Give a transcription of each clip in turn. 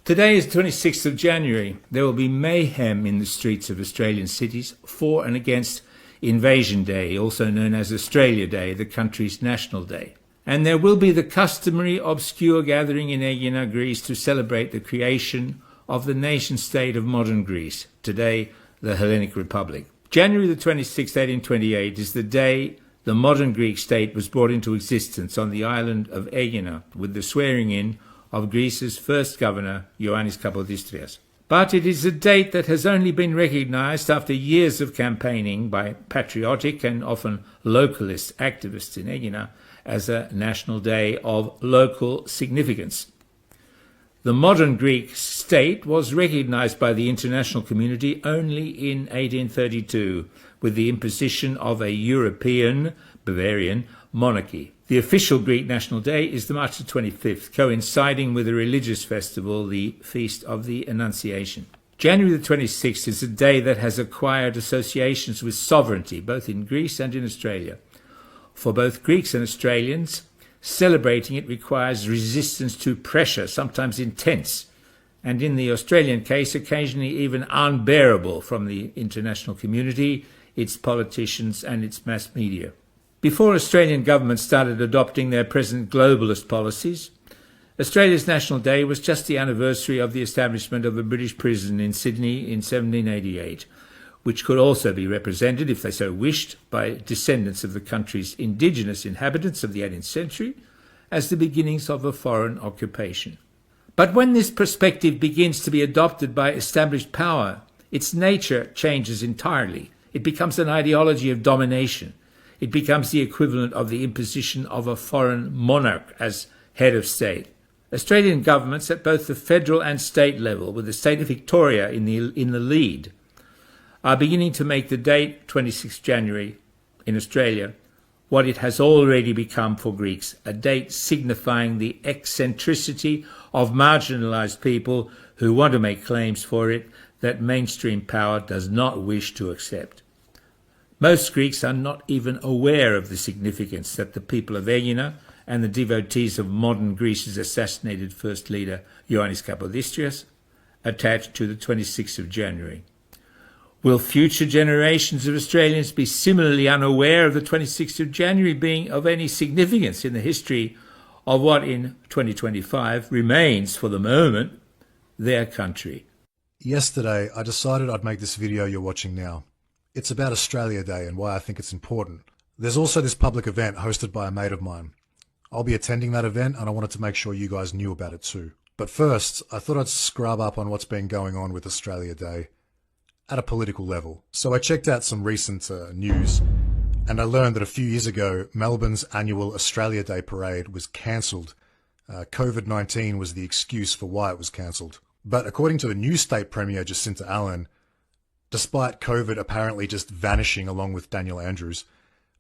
Today is 26th of January. There will be mayhem in the streets of Australian cities for and against Invasion Day, also known as Australia Day, the country's national day. And there will be the customary obscure gathering in Aegina, Greece, to celebrate the creation of the nation-state of modern Greece, today the Hellenic Republic. January the 26th, 1828, is the day the modern Greek state was brought into existence on the island of Aegina, with the swearing-in of Greece's first governor, Ioannis Kapodistrias. But it is a date that has only been recognised after years of campaigning by patriotic and often localist activists in Aegina as a national day of local significance. The modern Greek state was recognised by the international community only in 1832 with the imposition of a European, Bavarian, monarchy. The official Greek National Day is the March the 25th, coinciding with a religious festival, the Feast of the Annunciation. January the 26th is a day that has acquired associations with sovereignty, both in Greece and in Australia. For both Greeks and Australians, celebrating it requires resistance to pressure, sometimes intense, and in the Australian case, occasionally even unbearable from the international community, its politicians and its mass media. Before Australian governments started adopting their present globalist policies, Australia's National Day was just the anniversary of the establishment of a British prison in Sydney in 1788, which could also be represented, if they so wished, by descendants of the country's indigenous inhabitants of the 18th century as the beginnings of a foreign occupation. But when this perspective begins to be adopted by established power, its nature changes entirely. It becomes an ideology of domination. It becomes the equivalent of the imposition of a foreign monarch as head of state. Australian governments at both the federal and state level, with the state of Victoria in the lead, are beginning to make the date 26 January in Australia what it has already become for Greeks, a date signifying the eccentricity of marginalised people who want to make claims for it that mainstream power does not wish to accept. Most Greeks are not even aware of the significance that the people of Aegina and the devotees of modern Greece's assassinated first leader, Ioannis Kapodistrias, attach to the 26th of January. Will future generations of Australians be similarly unaware of the 26th of January being of any significance in the history of what in 2025 remains, for the moment, their country? Yesterday, I decided I'd make this video you're watching now. It's about Australia Day and why I think it's important. There's also this public event hosted by a mate of mine. I'll be attending that event and I wanted to make sure you guys knew about it too. But first, I thought I'd scrub up on what's been going on with Australia Day at a political level. So I checked out some recent news and I learned that a few years ago, Melbourne's annual Australia Day parade was cancelled. COVID-19 was the excuse for why it was cancelled. But according to the new state premier, Jacinta Allen, despite COVID apparently just vanishing along with Daniel Andrews,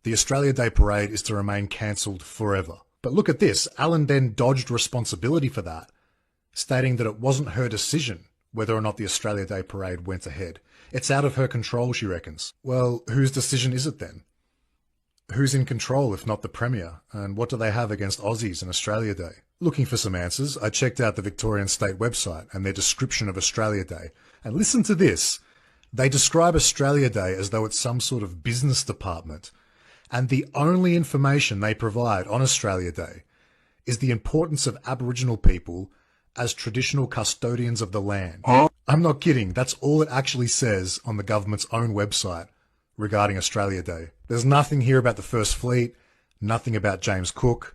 the Australia Day parade is to remain cancelled forever. But look at this, Allen then dodged responsibility for that, stating that it wasn't her decision whether or not the Australia Day parade went ahead. It's out of her control, she reckons. Well, whose decision is it then? Who's in control if not the Premier? And what do they have against Aussies and Australia Day? Looking for some answers, I checked out the Victorian State website and their description of Australia Day. And listen to this. They describe Australia Day as though it's some sort of business department. And the only information they provide on Australia Day is the importance of Aboriginal people as traditional custodians of the land. I'm not kidding. That's all it actually says on the government's own website regarding Australia Day. There's nothing here about the First Fleet, nothing about James Cook,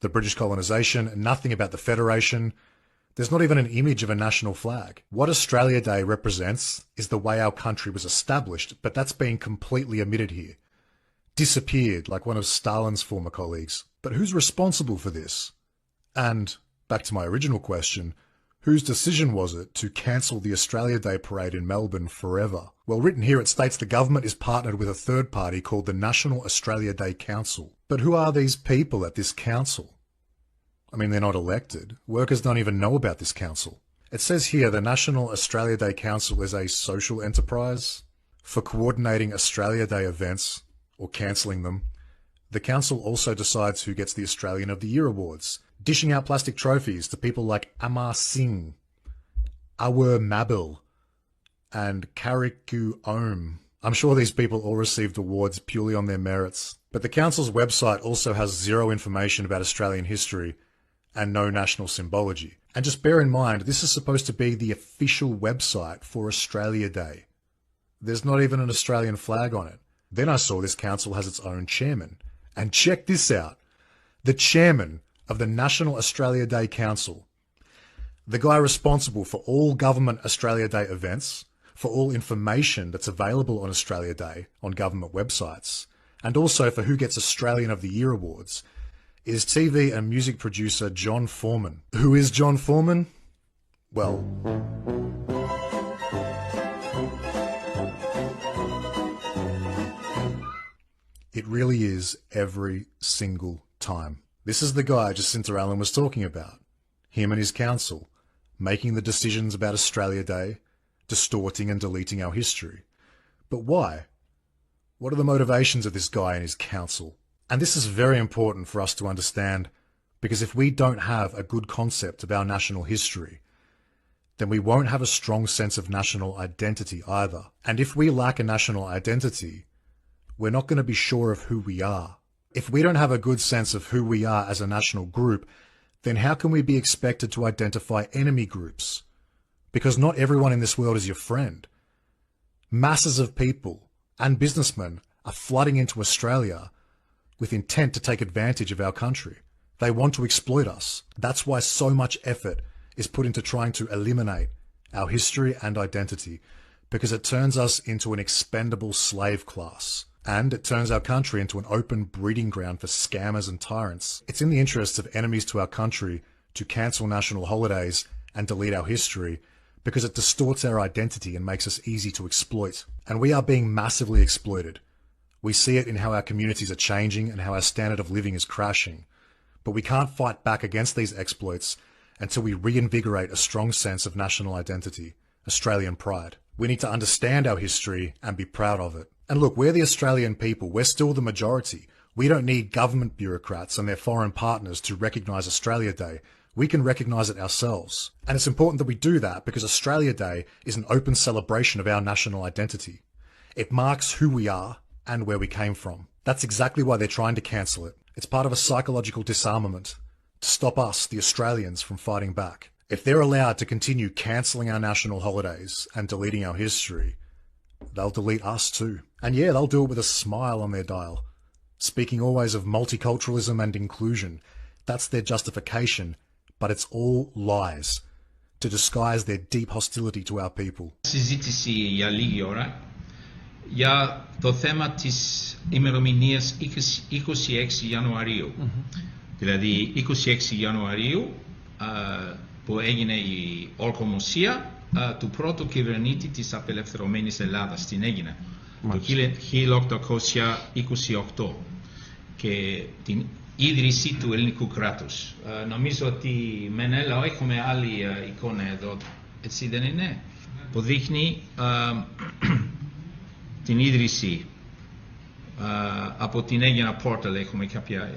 the British colonisation, nothing about the Federation. There's not even an image of a national flag. What Australia Day represents is the way our country was established, but that's been completely omitted here. Disappeared like one of Stalin's former colleagues. But who's responsible for this? And, back to my original question, whose decision was it to cancel the Australia Day parade in Melbourne forever? Well, written here it states the government is partnered with a third party called the National Australia Day Council. But who are these people at this council? I mean, they're not elected. Workers don't even know about this council. It says here the National Australia Day Council is a social enterprise for coordinating Australia Day events or cancelling them. The council also decides who gets the Australian of the Year awards, dishing out plastic trophies to people like Amar Singh Awer Mabil, and Kariku Ohm. I'm sure these people all received awards purely on their merits. But the council's website also has zero information about Australian history and no national symbology. And just bear in mind, this is supposed to be the official website for Australia Day. There's not even an Australian flag on it. Then I saw this council has its own chairman. And check this out. The chairman of the National Australia Day Council, the guy responsible for all government Australia Day events, for all information that's available on Australia Day on government websites, and also for who gets Australian of the Year awards, is TV and music producer John Foreman. Who is John Foreman? Well, it really is every single time. This is the guy Jacinta Allen was talking about. Him and his council, making the decisions about Australia Day, distorting and deleting our history. But why? What are the motivations of this guy and his council? And this is very important for us to understand, because if we don't have a good concept of our national history, then we won't have a strong sense of national identity either. And if we lack a national identity, we're not going to be sure of who we are. If we don't have a good sense of who we are as a national group, then how can we be expected to identify enemy groups? Because not everyone in this world is your friend. Masses of people and businessmen are flooding into Australia with intent to take advantage of our country. They want to exploit us. That's why so much effort is put into trying to eliminate our history and identity, because it turns us into an expendable slave class. And it turns our country into an open breeding ground for scammers and tyrants. It's in the interests of enemies to our country to cancel national holidays and delete our history, because it distorts our identity and makes us easy to exploit. And we are being massively exploited. We see it in how our communities are changing and how our standard of living is crashing. But we can't fight back against these exploits until we reinvigorate a strong sense of national identity, Australian pride. We need to understand our history and be proud of it. And look, we're the Australian people. We're still the majority. We don't need government bureaucrats and their foreign partners to recognise Australia Day. We can recognise it ourselves. And it's important that we do that because Australia Day is an open celebration of our national identity. It marks who we are and where we came from. That's exactly why they're trying to cancel it. It's part of a psychological disarmament to stop us, the Australians, from fighting back. If they're allowed to continue cancelling our national holidays and deleting our history, they'll delete us too. And yeah, they'll do it with a smile on their dial, speaking always of multiculturalism and inclusion. That's their justification, but it's all lies to disguise their deep hostility to our people. Συζήτηση για λίγη ώρα για το θέμα της ημερομηνίας 26 Ιανουαρίου. Δηλαδή 26 Ιανουαρίου που έγινε η ορκομοσία του πρώτου κυβερνήτη της απελευθερωμένης Ελλάδας στην Αίγυπτο το 1828 και την ίδρυση του ελληνικού κράτους. Νομίζω ότι Μενέλα έχουμε άλλη εικόνα εδώ, έτσι δεν είναι, που δείχνει την ίδρυση από την Αίγυπτο πόρτα, έχουμε κάποια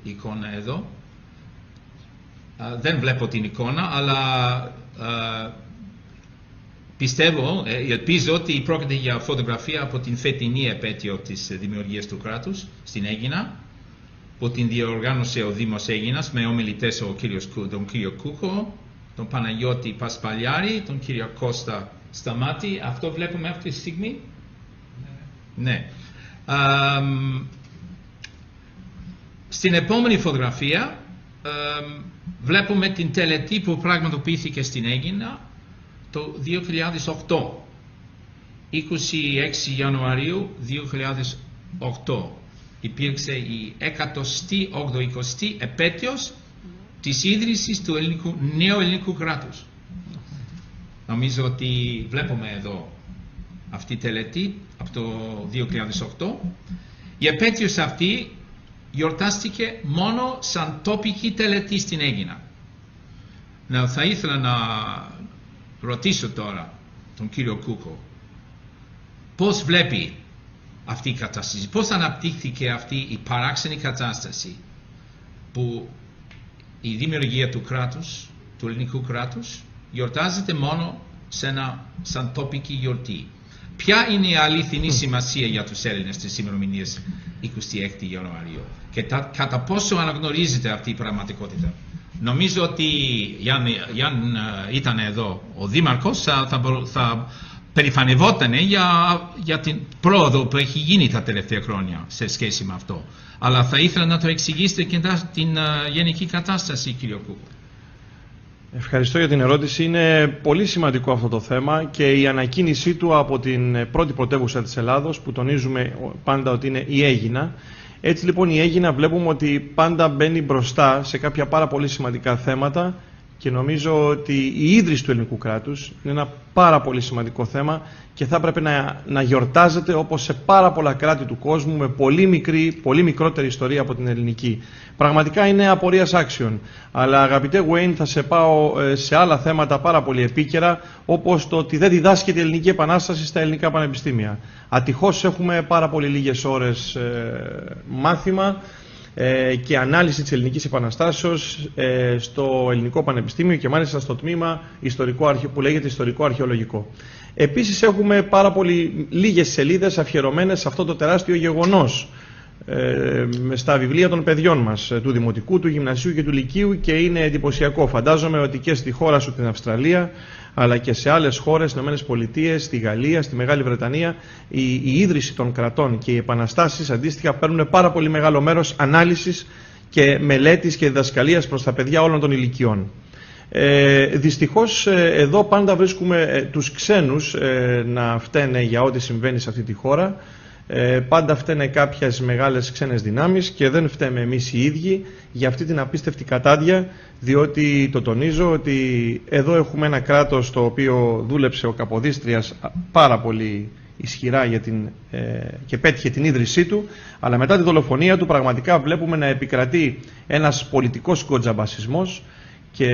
εικόνα εδώ. Δεν βλέπω την εικόνα, αλλά πιστεύω, ελπίζω ότι πρόκειται για φωτογραφία από την φετινή επέτειο της δημιουργίας του κράτους στην Αίγινα, που την διοργάνωσε ο Δήμος Αίγινας με ομιλητές τον κύριο Κούκο, τον Παναγιώτη Πασπαλιάρη, τον κύριο Κώστα Σταμάτη. Αυτό βλέπουμε αυτή τη στιγμή. Ναι. Στην επόμενη φωτογραφία βλέπουμε την τελετή που πραγματοποιήθηκε στην Αίγινα το 2008. 26 Ιανουαρίου 2008. Υπήρξε η 180η επέτειος της ίδρυσης του νέου ελληνικού κράτους. Νομίζω ότι βλέπουμε εδώ αυτή η τελετή από το 2008. Η επέτειος αυτή γιορτάστηκε μόνο σαν τοπική τελετή στην Αίγινα. Θα ήθελα να ρωτήσω τώρα τον κύριο Κούκο πώς βλέπει αυτή η κατάσταση, πώς αναπτύχθηκε αυτή η παράξενη κατάσταση που η δημιουργία του κράτους, του ελληνικού κράτους, γιορτάζεται μόνο σαν τοπική γιορτή. Ποια είναι η αληθινή σημασία για τους Έλληνες της ημερομηνίας 26 Ιανουαρίου και κατά πόσο αναγνωρίζεται αυτή η πραγματικότητα? Νομίζω ότι αν ήταν εδώ ο Δήμαρχος θα περηφανευόταν για την πρόοδο που έχει γίνει τα τελευταία χρόνια σε σχέση με αυτό. Αλλά θα ήθελα να το εξηγήσετε και την γενική κατάσταση, κύριε Κούκο. Ευχαριστώ για την ερώτηση. Είναι πολύ σημαντικό αυτό το θέμα και η ανακοίνησή του από την πρώτη πρωτεύουσα της Ελλάδος, που τονίζουμε πάντα ότι είναι η Αίγινα. Έτσι λοιπόν η Αίγινα βλέπουμε ότι πάντα μπαίνει μπροστά σε κάποια πάρα πολύ σημαντικά θέματα και νομίζω ότι η ίδρυση του ελληνικού κράτους είναι ένα πάρα πολύ σημαντικό θέμα και θα έπρεπε να γιορτάζεται όπως σε πάρα πολλά κράτη του κόσμου με πολύ μικρότερη ιστορία από την ελληνική. Πραγματικά είναι απορίας άξιων. Αλλά αγαπητέ Wayne, θα σε πάω σε άλλα θέματα πάρα πολύ επίκαιρα, όπως το ότι δεν διδάσκεται η Ελληνική Επανάσταση στα ελληνικά πανεπιστήμια. Ατυχώς έχουμε πάρα πολύ λίγες ώρες μάθημα και ανάλυση της Ελληνικής Επαναστάσεως στο Ελληνικό Πανεπιστήμιο και μάλιστα στο τμήμα που λέγεται Ιστορικό Αρχαιολογικό. Επίσης έχουμε πάρα πολύ λίγες σελίδες αφιερωμένες σε αυτό το τεράστιο γεγονός στα βιβλία των παιδιών μας, του Δημοτικού, του Γυμνασίου και του Λυκείου, και είναι εντυπωσιακό. Φαντάζομαι ότι και στη χώρα σου, την Αυστραλία, αλλά και σε άλλες χώρες, στις ΗΠΑ, στη Γαλλία, στη Μεγάλη Βρετανία, η ίδρυση των κρατών και οι επαναστάσεις αντίστοιχα παίρνουν πάρα πολύ μεγάλο μέρος ανάλυσης και μελέτης και διδασκαλίας προς τα παιδιά όλων των ηλικιών. Δυστυχώς εδώ πάντα βρίσκουμε τους ξένους να φταίνε για ό,τι συμβαίνει σε αυτή τη χώρα. Πάντα φταίνε κάποιες μεγάλες ξένες δυνάμεις και δεν φταίμε εμείς οι ίδιοι για αυτή την απίστευτη κατάντια, διότι το τονίζω ότι εδώ έχουμε ένα κράτος το οποίο δούλεψε ο Καποδίστριας πάρα πολύ ισχυρά και πέτυχε την ίδρυσή του, αλλά μετά τη δολοφονία του πραγματικά βλέπουμε να επικρατεί ένας πολιτικός κοντζαμπασισμός και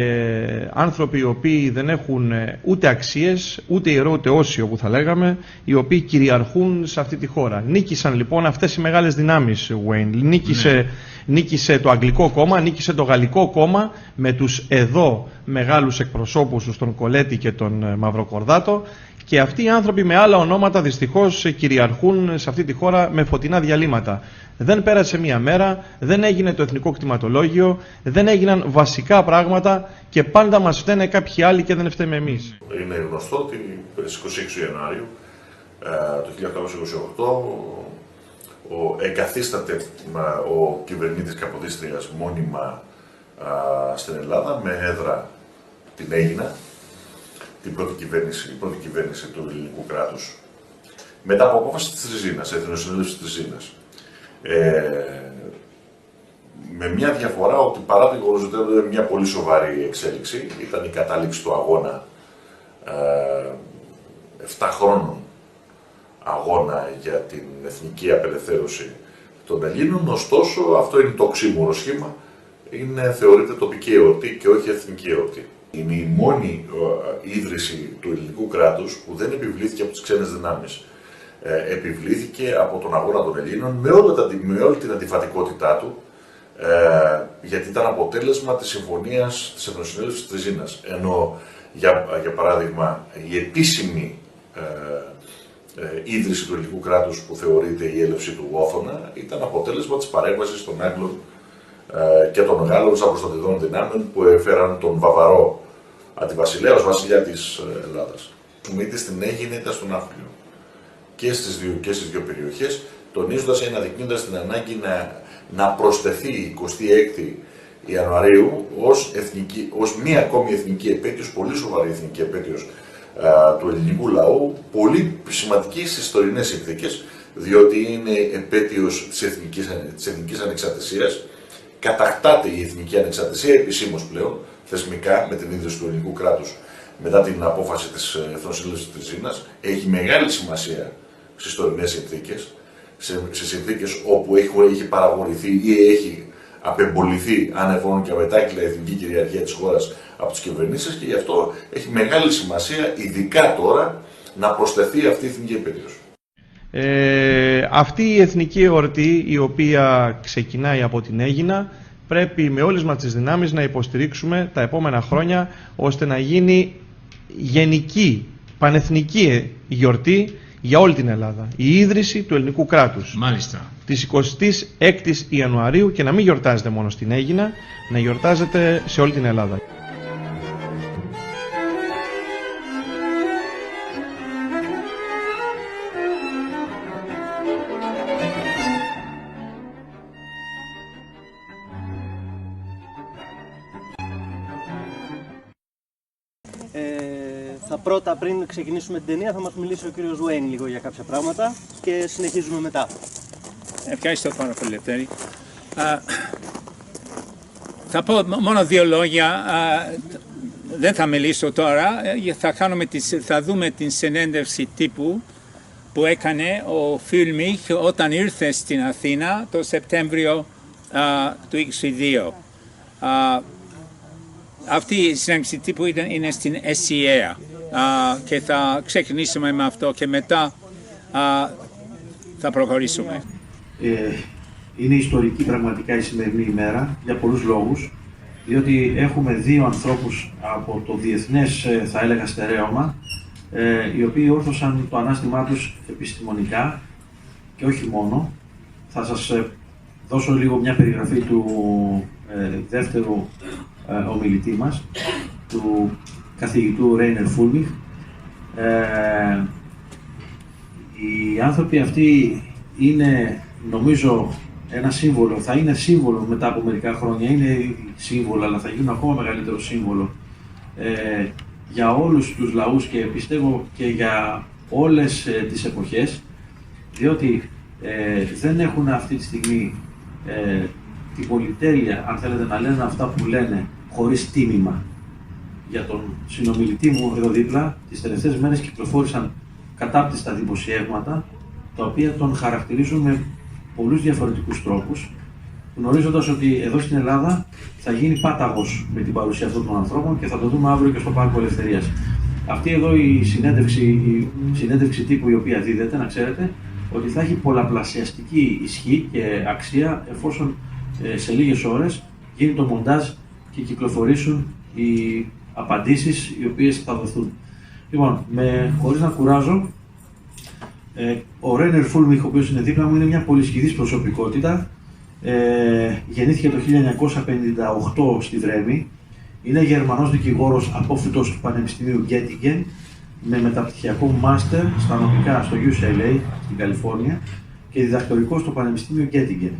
άνθρωποι οι οποίοι δεν έχουν ούτε αξίες, ούτε ιερό ούτε όσιο που θα λέγαμε, οι οποίοι κυριαρχούν σε αυτή τη χώρα. Νίκησαν λοιπόν αυτές οι μεγάλες δυνάμεις, Wayne. Νίκησε το Αγγλικό κόμμα, νίκησε το Γαλλικό κόμμα με τους εδώ μεγάλους εκπροσώπους τους, τον Κολέτη και τον Μαυροκορδάτο, και αυτοί οι άνθρωποι με άλλα ονόματα δυστυχώς κυριαρχούν σε αυτή τη χώρα με φωτεινά διαλύματα. Δεν πέρασε μία μέρα, δεν έγινε το εθνικό κτηματολόγιο, δεν έγιναν βασικά πράγματα και πάντα μας φταίνε κάποιοι άλλοι και δεν φταίμε εμείς. Είναι γνωστό ότι στις 26 Ιανουαρίου το 1888 εγκαθίσταται ο κυβερνήτης Καποδίστριας μόνιμα στην Ελλάδα με έδρα την Αίγινα, η πρώτη κυβέρνηση του ελληνικού κράτους, μετά από απόφαση της Τριζίνας, Εθνοσυνέλευσης της Τριζίνας. Με μια διαφορά ότι παρά το γεγονός ότι ήταν μια πολύ σοβαρή εξέλιξη, ήταν η κατάληξη του αγώνα, 7 χρόνων αγώνα για την εθνική απελευθέρωση των Ελλήνων, ωστόσο αυτό είναι το οξύμορο σχήμα, θεωρείται τοπική εορτή και όχι εθνική εορτή. Είναι η μόνη ίδρυση του ελληνικού κράτους που δεν επιβλήθηκε από τις ξένες δυνάμεις. Επιβλήθηκε από τον αγώνα των Ελλήνων με όλη την αντιφατικότητά του, γιατί ήταν αποτέλεσμα της συμφωνίας της Εθνοσυνέλευσης της Τριζίνας. Ενώ, για παράδειγμα, η επίσημη ίδρυση του ελληνικού κράτους που θεωρείται η έλευση του Όθωνα ήταν αποτέλεσμα της παρέμβασης των Άγγλων και των Γάλλων σαν προστατευόμενων δυνάμεων που έφεραν τον Βαβαρό αντιβασιλέα ως βασιλιά της Ελλάδας. Είτε στην Αίγινα είτε στον Άφλιο. Και στις δύο περιοχές, τονίζοντας ή αναδεικνύοντας την ανάγκη να προσθεθεί η 26η Ιανουαρίου ως μία ακόμη εθνική επέτειος, πολύ σοβαρή εθνική επέτειος του ελληνικού λαού, πολύ σημαντική στις τωρινές συνθήκες, διότι είναι επέτειος της εθνικής ανεξαρτησίας. Κατακτάται η εθνική ανεξαρτησία επισήμως πλέον, θεσμικά, με την ίδρυση του ελληνικού κράτους μετά την απόφαση της Εθνοσυνέλευσης της Τριζίνας. Έχει μεγάλη σημασία στις τωρινές συνθήκες, σε συνθήκες όπου έχει παραγωνηθεί ή έχει απεμποληθεί ανεφών και αμετάκλητα η εθνική κυριαρχία της χώρας από τις κυβερνήσεις, και γι' αυτό έχει μεγάλη σημασία, ειδικά τώρα, να προσθεθεί αυτή η εθνική επέτειος. Αυτή η εθνική εορτή, η οποία ξεκινάει από την Αίγινα, πρέπει με όλες μας τις δυνάμεις να υποστηρίξουμε τα επόμενα χρόνια, ώστε να γίνει γενική, πανεθνική γιορτή για όλη την Ελλάδα. Η ίδρυση του ελληνικού κράτους. Μάλιστα. Της 26ης Ιανουαρίου, και να μην γιορτάζεται μόνο στην Αίγινα, να γιορτάζεται σε όλη την Ελλάδα. Πρώτα, πριν ξεκινήσουμε την ταινία, θα μας μιλήσει ο κύριος Βουέιν λίγο για κάποια πράγματα και συνεχίζουμε μετά. Ευχαριστώ πάρα πολύ, Λευτέρη. Θα πω μόνο δύο λόγια. Δεν θα μιλήσω τώρα. Θα δούμε την συνέντευξη τύπου που έκανε ο Fuellmich όταν ήρθε στην Αθήνα το Σεπτέμβριο του 2022. Αυτή η συνέντευξη τύπου είναι στην SCA και θα ξεκινήσουμε με αυτό και μετά θα προχωρήσουμε. Είναι ιστορική πραγματικά η σημερινή ημέρα για πολλούς λόγους, διότι έχουμε δύο ανθρώπους από το διεθνές, θα έλεγα, στερέωμα, οι οποίοι όρθωσαν το ανάστημά τους επιστημονικά και όχι μόνο. Θα σας δώσω λίγο μια περιγραφή του δεύτερου ομιλητή μας, του καθηγητού Reiner Fuellmich. Οι άνθρωποι αυτοί είναι, νομίζω, ένα σύμβολο, θα είναι σύμβολο μετά από μερικά χρόνια, είναι σύμβολο, αλλά θα γίνουν ακόμα μεγαλύτερο σύμβολο για όλους τους λαούς και πιστεύω και για όλες τις εποχές, διότι δεν έχουν αυτή τη στιγμή την πολυτέλεια, αν θέλετε να λένε αυτά που λένε, χωρίς τίμημα. Για τον συνομιλητή μου εδώ δίπλα, τις τελευταίες μέρες κυκλοφόρησαν κατάπτυστα δημοσιεύματα, τα οποία τον χαρακτηρίζουν με πολλούς διαφορετικούς τρόπους, γνωρίζοντας ότι εδώ στην Ελλάδα θα γίνει πάταγος με την παρουσία αυτών των ανθρώπων και θα το δούμε αύριο και στο Πάρκο Ελευθερίας. Αυτή εδώ η συνέντευξη τύπου η οποία δίδεται, να ξέρετε, ότι θα έχει πολλαπλασιαστική ισχύ και αξία εφόσον σε λίγες ώρες γίνει το μοντάζ και κυκλοφορήσουν οι απαντήσεις οι οποίες θα δοθούν. Λοιπόν, χωρίς να κουράζω, ο Reiner Fuellmich, ο οποίος είναι δίπλα μου, είναι μια πολυσχηδής προσωπικότητα. Γεννήθηκε το 1958 στη Βρέμη. Είναι Γερμανός δικηγόρος απόφοιτος του Πανεπιστημίου Göttingen με μεταπτυχιακό μάστερ στα νομικά στο UCLA στην Καλιφόρνια και διδακτορικό στο Πανεπιστήμιο Göttingen.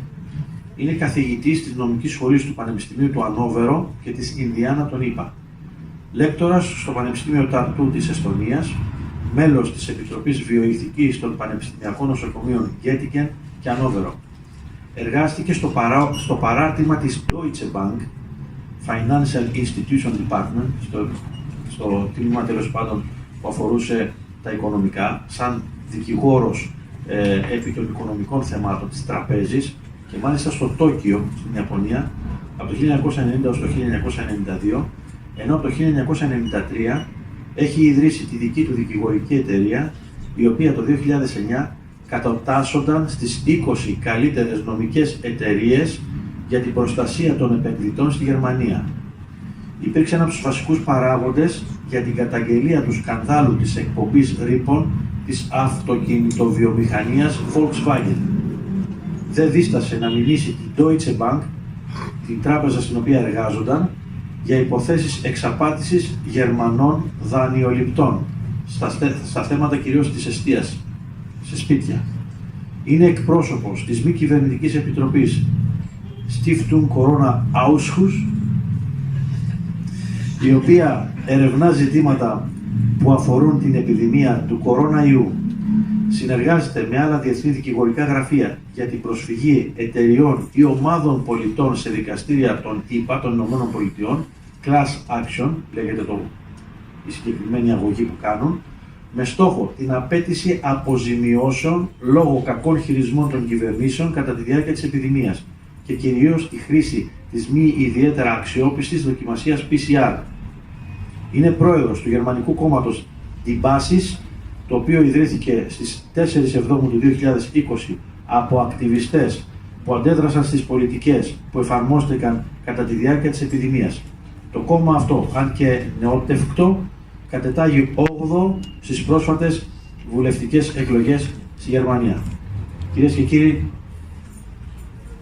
Είναι καθηγητής της νομικής σχολής του Πανεπιστημίου του Ανόβερο και της Ινδιάνα των ΗΠΑ. Λέκτορας στο Πανεπιστήμιο Ταρτού της Εστονίας, μέλος της Επιτροπής Βιοειθικής των Πανεπιστημιακών Νοσοκομείων Göttingen και Ανόβερο. Εργάστηκε στο παράρτημα της Deutsche Bank Financial Institution Department, στο τμήμα τέλος πάντων που αφορούσε τα οικονομικά, σαν δικηγόρος επί των οικονομικών θεμάτων της τραπέζης και μάλιστα στο Τόκιο, στην Ιαπωνία, από το 1990 έως το 1992, ενώ από το 1993 έχει ιδρύσει τη δική του δικηγορική εταιρεία, η οποία το 2009 κατατάσσονταν στις 20 καλύτερες νομικές εταιρείες για την προστασία των επενδυτών στη Γερμανία. Υπήρξε ένα από τους βασικούς παράγοντες για την καταγγελία του σκανδάλου της εκπομπής ρήπων της αυτοκινητοβιομηχανίας Volkswagen. Δεν δίστασε να μιλήσει την Deutsche Bank, την τράπεζα στην οποία εργάζονταν, για υποθέσεις εξαπάτησης Γερμανών δανειοληπτών στα θέματα κυρίως της εστίας, σε σπίτια. Είναι εκπρόσωπος της μη κυβερνητικής επιτροπής Stiftung Corona Ausschuss, η οποία ερευνά ζητήματα που αφορούν την επιδημία του κοροναϊού. Συνεργάζεται με άλλα διεθνή δικηγορικά γραφεία για την προσφυγή εταιριών ή ομάδων πολιτών σε δικαστήρια των ΗΠΑ, των Ηνωμένων Πολιτειών, class action, λέγεται η συγκεκριμένη αγωγή που κάνουν, με στόχο την απέτηση αποζημιώσεων λόγω κακών χειρισμών των κυβερνήσεων κατά τη διάρκεια της επιδημίας και κυρίως τη χρήση της μη ιδιαίτερα αξιόπιστης δοκιμασίας PCR. Είναι πρόεδρος του γερμανικού κόμματος Die Basis, το οποίο ιδρύθηκε στις 4 Εβδόμου του 2020 από ακτιβιστές που αντέδρασαν στις πολιτικές που εφαρμόστηκαν κατά τη διάρκεια της επιδημίας. Το κόμμα αυτό, αν και νεότευκτο, κατετάγει 8ο στις πρόσφατες βουλευτικές εκλογές στη Γερμανία. Κυρίες και κύριοι,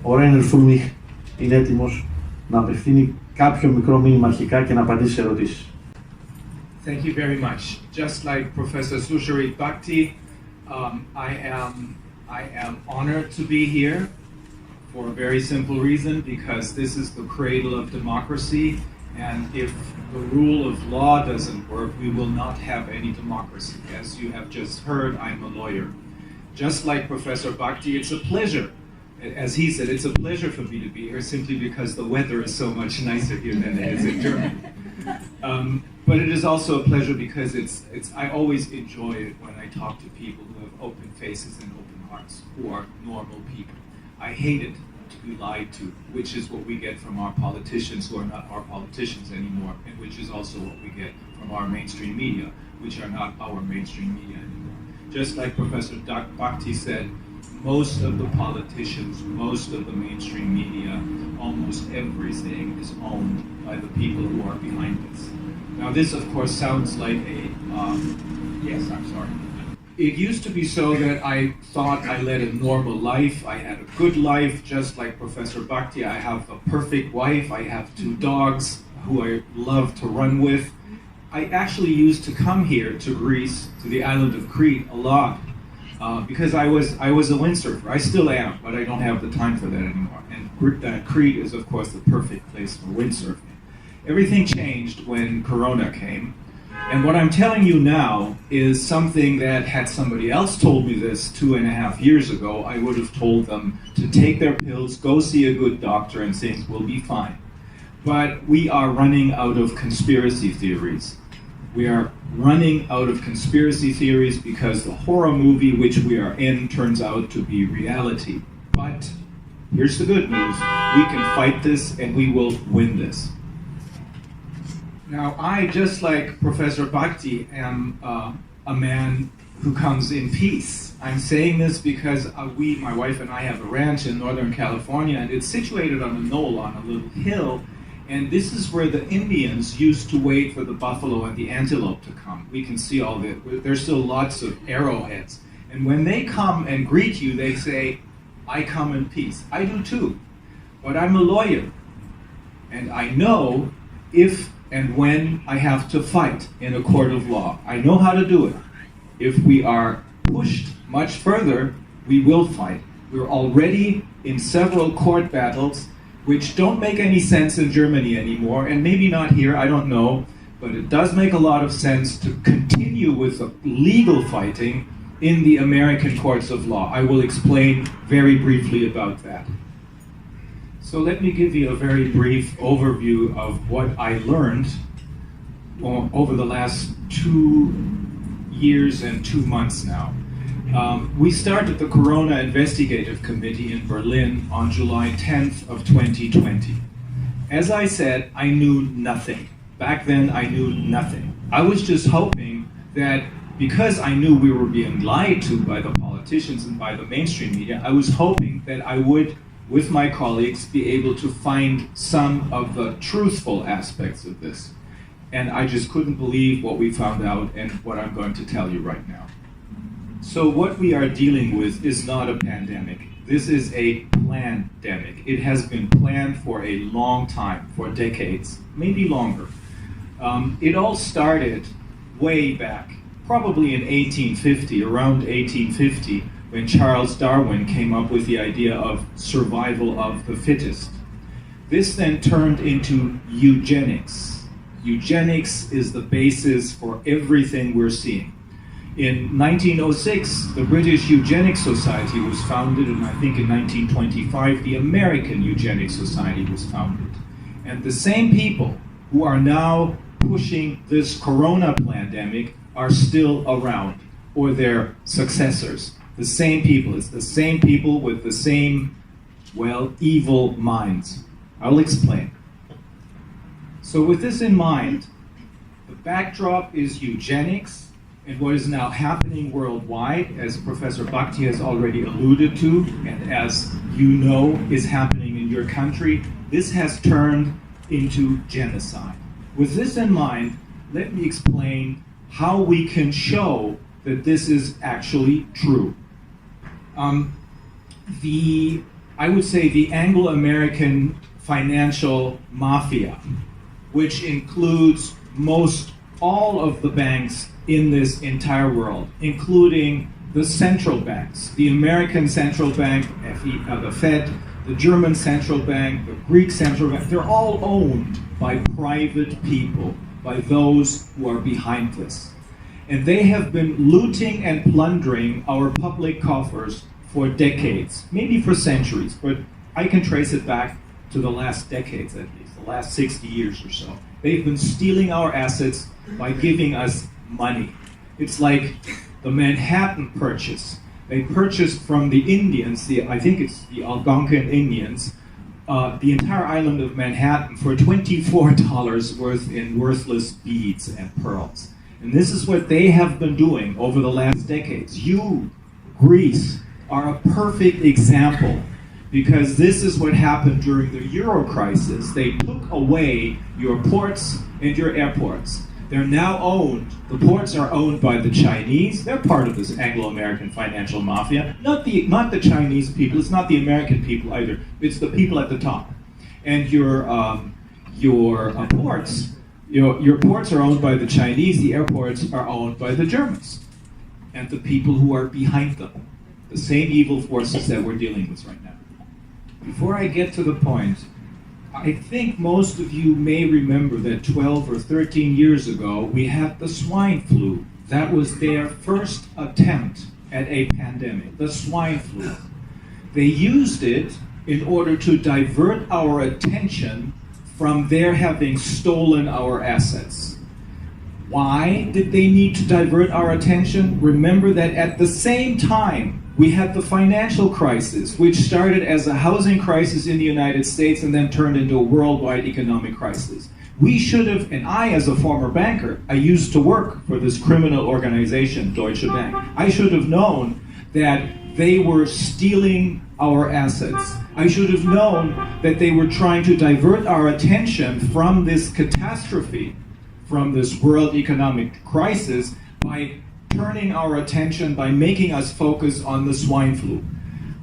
ο Reiner Fuellmich είναι έτοιμος να απευθύνει κάποιο μικρό μήνυμα αρχικά και να απαντήσει σε ερωτήσεις. Thank you very much. Just like Professor Sushari Bhakti, I am honored to be here for a very simple reason, because this is the cradle of democracy, and if the rule of law doesn't work, we will not have any democracy. As you have just heard, I'm a lawyer. Just like Professor Bhakti, it's a pleasure. As he said, it's a pleasure for me to be here simply because the weather is so much nicer here than it is in Germany. But it is also a pleasure because I always enjoy it when I talk to people who have open faces and open hearts, who are normal people. I hate it to be lied to, which is what we get from our politicians who are not our politicians anymore, and which is also what we get from our mainstream media, which are not our mainstream media anymore. Just like Professor Bhakti said, most of the politicians, most of the mainstream media, almost everything is owned by the people who are behind this. Now this, of course, sounds like a, yes, I'm sorry. It used to be so that I thought I led a normal life. I had a good life, just like Professor Bhakti. I have a perfect wife. I have 2 dogs who I love to run with. I actually used to come here to Greece, to the island of Crete, a lot, because I was a windsurfer. I still am, but I don't have the time for that anymore. And Crete is, of course, the perfect place for windsurfing. Everything changed when Corona came. And what I'm telling you now is something that, had somebody else told me this 2.5 years ago, I would have told them to take their pills, go see a good doctor, and things will be fine. But we are running out of conspiracy theories. We are running out of conspiracy theories because the horror movie which we are in turns out to be reality. But here's the good news. We can fight this and we will win this. Now, I, just like Professor Bhakti, am a man who comes in peace. I'm saying this because my wife and I have a ranch in Northern California, and it's situated on a knoll on a little hill, and this is where the Indians used to wait for the buffalo and the antelope to come. We can see all that. There's still lots of arrowheads. And when they come and greet you, they say, I come in peace. I do too. But I'm a lawyer, and I know if and when I have to fight in a court of law. I know how to do it. If we are pushed much further, we will fight. We're already in several court battles which don't make any sense in Germany anymore, and maybe not here, I don't know, but it does make a lot of sense to continue with the legal fighting in the American courts of law. I will explain very briefly about that. So let me give you a very brief overview of what I learned over the last 2 years and 2 months now. We started the Corona Investigative Committee in Berlin on July 10th of 2020. As I said, I knew nothing. Back then, I knew nothing. I was just hoping that because I knew we were being lied to by the politicians and by the mainstream media, I was hoping that I would, with my colleagues, be able to find some of the truthful aspects of this. And I just couldn't believe what we found out and what I'm going to tell you right now. So what we are dealing with is not a pandemic. This is a plandemic. It has been planned for a long time, for decades, maybe longer. It all started way back, probably in 1850, around 1850, when Charles Darwin came up with the idea of survival of the fittest. This then turned into eugenics. Eugenics is the basis for everything we're seeing. In 1906, the British Eugenics Society was founded, and I think in 1925, the American Eugenics Society was founded. And the same people who are now pushing this corona pandemic are still around, or their successors. The same people. It's the same people with the same, well, evil minds. I'll explain. So with this in mind, the backdrop is eugenics, and what is now happening worldwide, as Professor Bhakti has already alluded to, and as you know is happening in your country, this has turned into genocide. With this in mind, let me explain how we can show that this is actually true. I would say the Anglo-American financial mafia, which includes all of the banks in this entire world, including the central banks, the American Central Bank, the Fed, the German Central Bank, the Greek Central Bank, they're all owned by private people, by those who are behind this. And they have been looting and plundering our public coffers for decades, maybe for centuries, but I can trace it back to the last decades at least, the last 60 years or so. They've been stealing our assets by giving us money. It's like the Manhattan Purchase. They purchased from the Indians, I think it's the Algonquin Indians, the entire island of Manhattan for $24 worth in worthless beads and pearls. And this is what they have been doing over the last decades. You, Greece, are a perfect example, because this is what happened during the Euro crisis. They took away your ports and your airports. They're now owned, the ports are owned by the Chinese. They're part of this Anglo-American financial mafia. Not the Chinese people, it's not the American people either. It's the people at the top. And your ports are owned by the Chinese, the airports are owned by the Germans and the people who are behind them. The same evil forces that we're dealing with right now. Before I get to the point, I think most of you may remember that 12 or 13 years ago, we had the swine flu. That was their first attempt at a pandemic, the swine flu. They used it in order to divert our attention from their having stolen our assets. Why did they need to divert our attention? Remember that at the same time, we had the financial crisis, which started as a housing crisis in the United States and then turned into a worldwide economic crisis. We should have, and I as a former banker, I used to work for this criminal organization, Deutsche Bank. I should have known that they were stealing our assets. I should have known that they were trying to divert our attention from this catastrophe, from this world economic crisis, by turning our attention, by making us focus on the swine flu.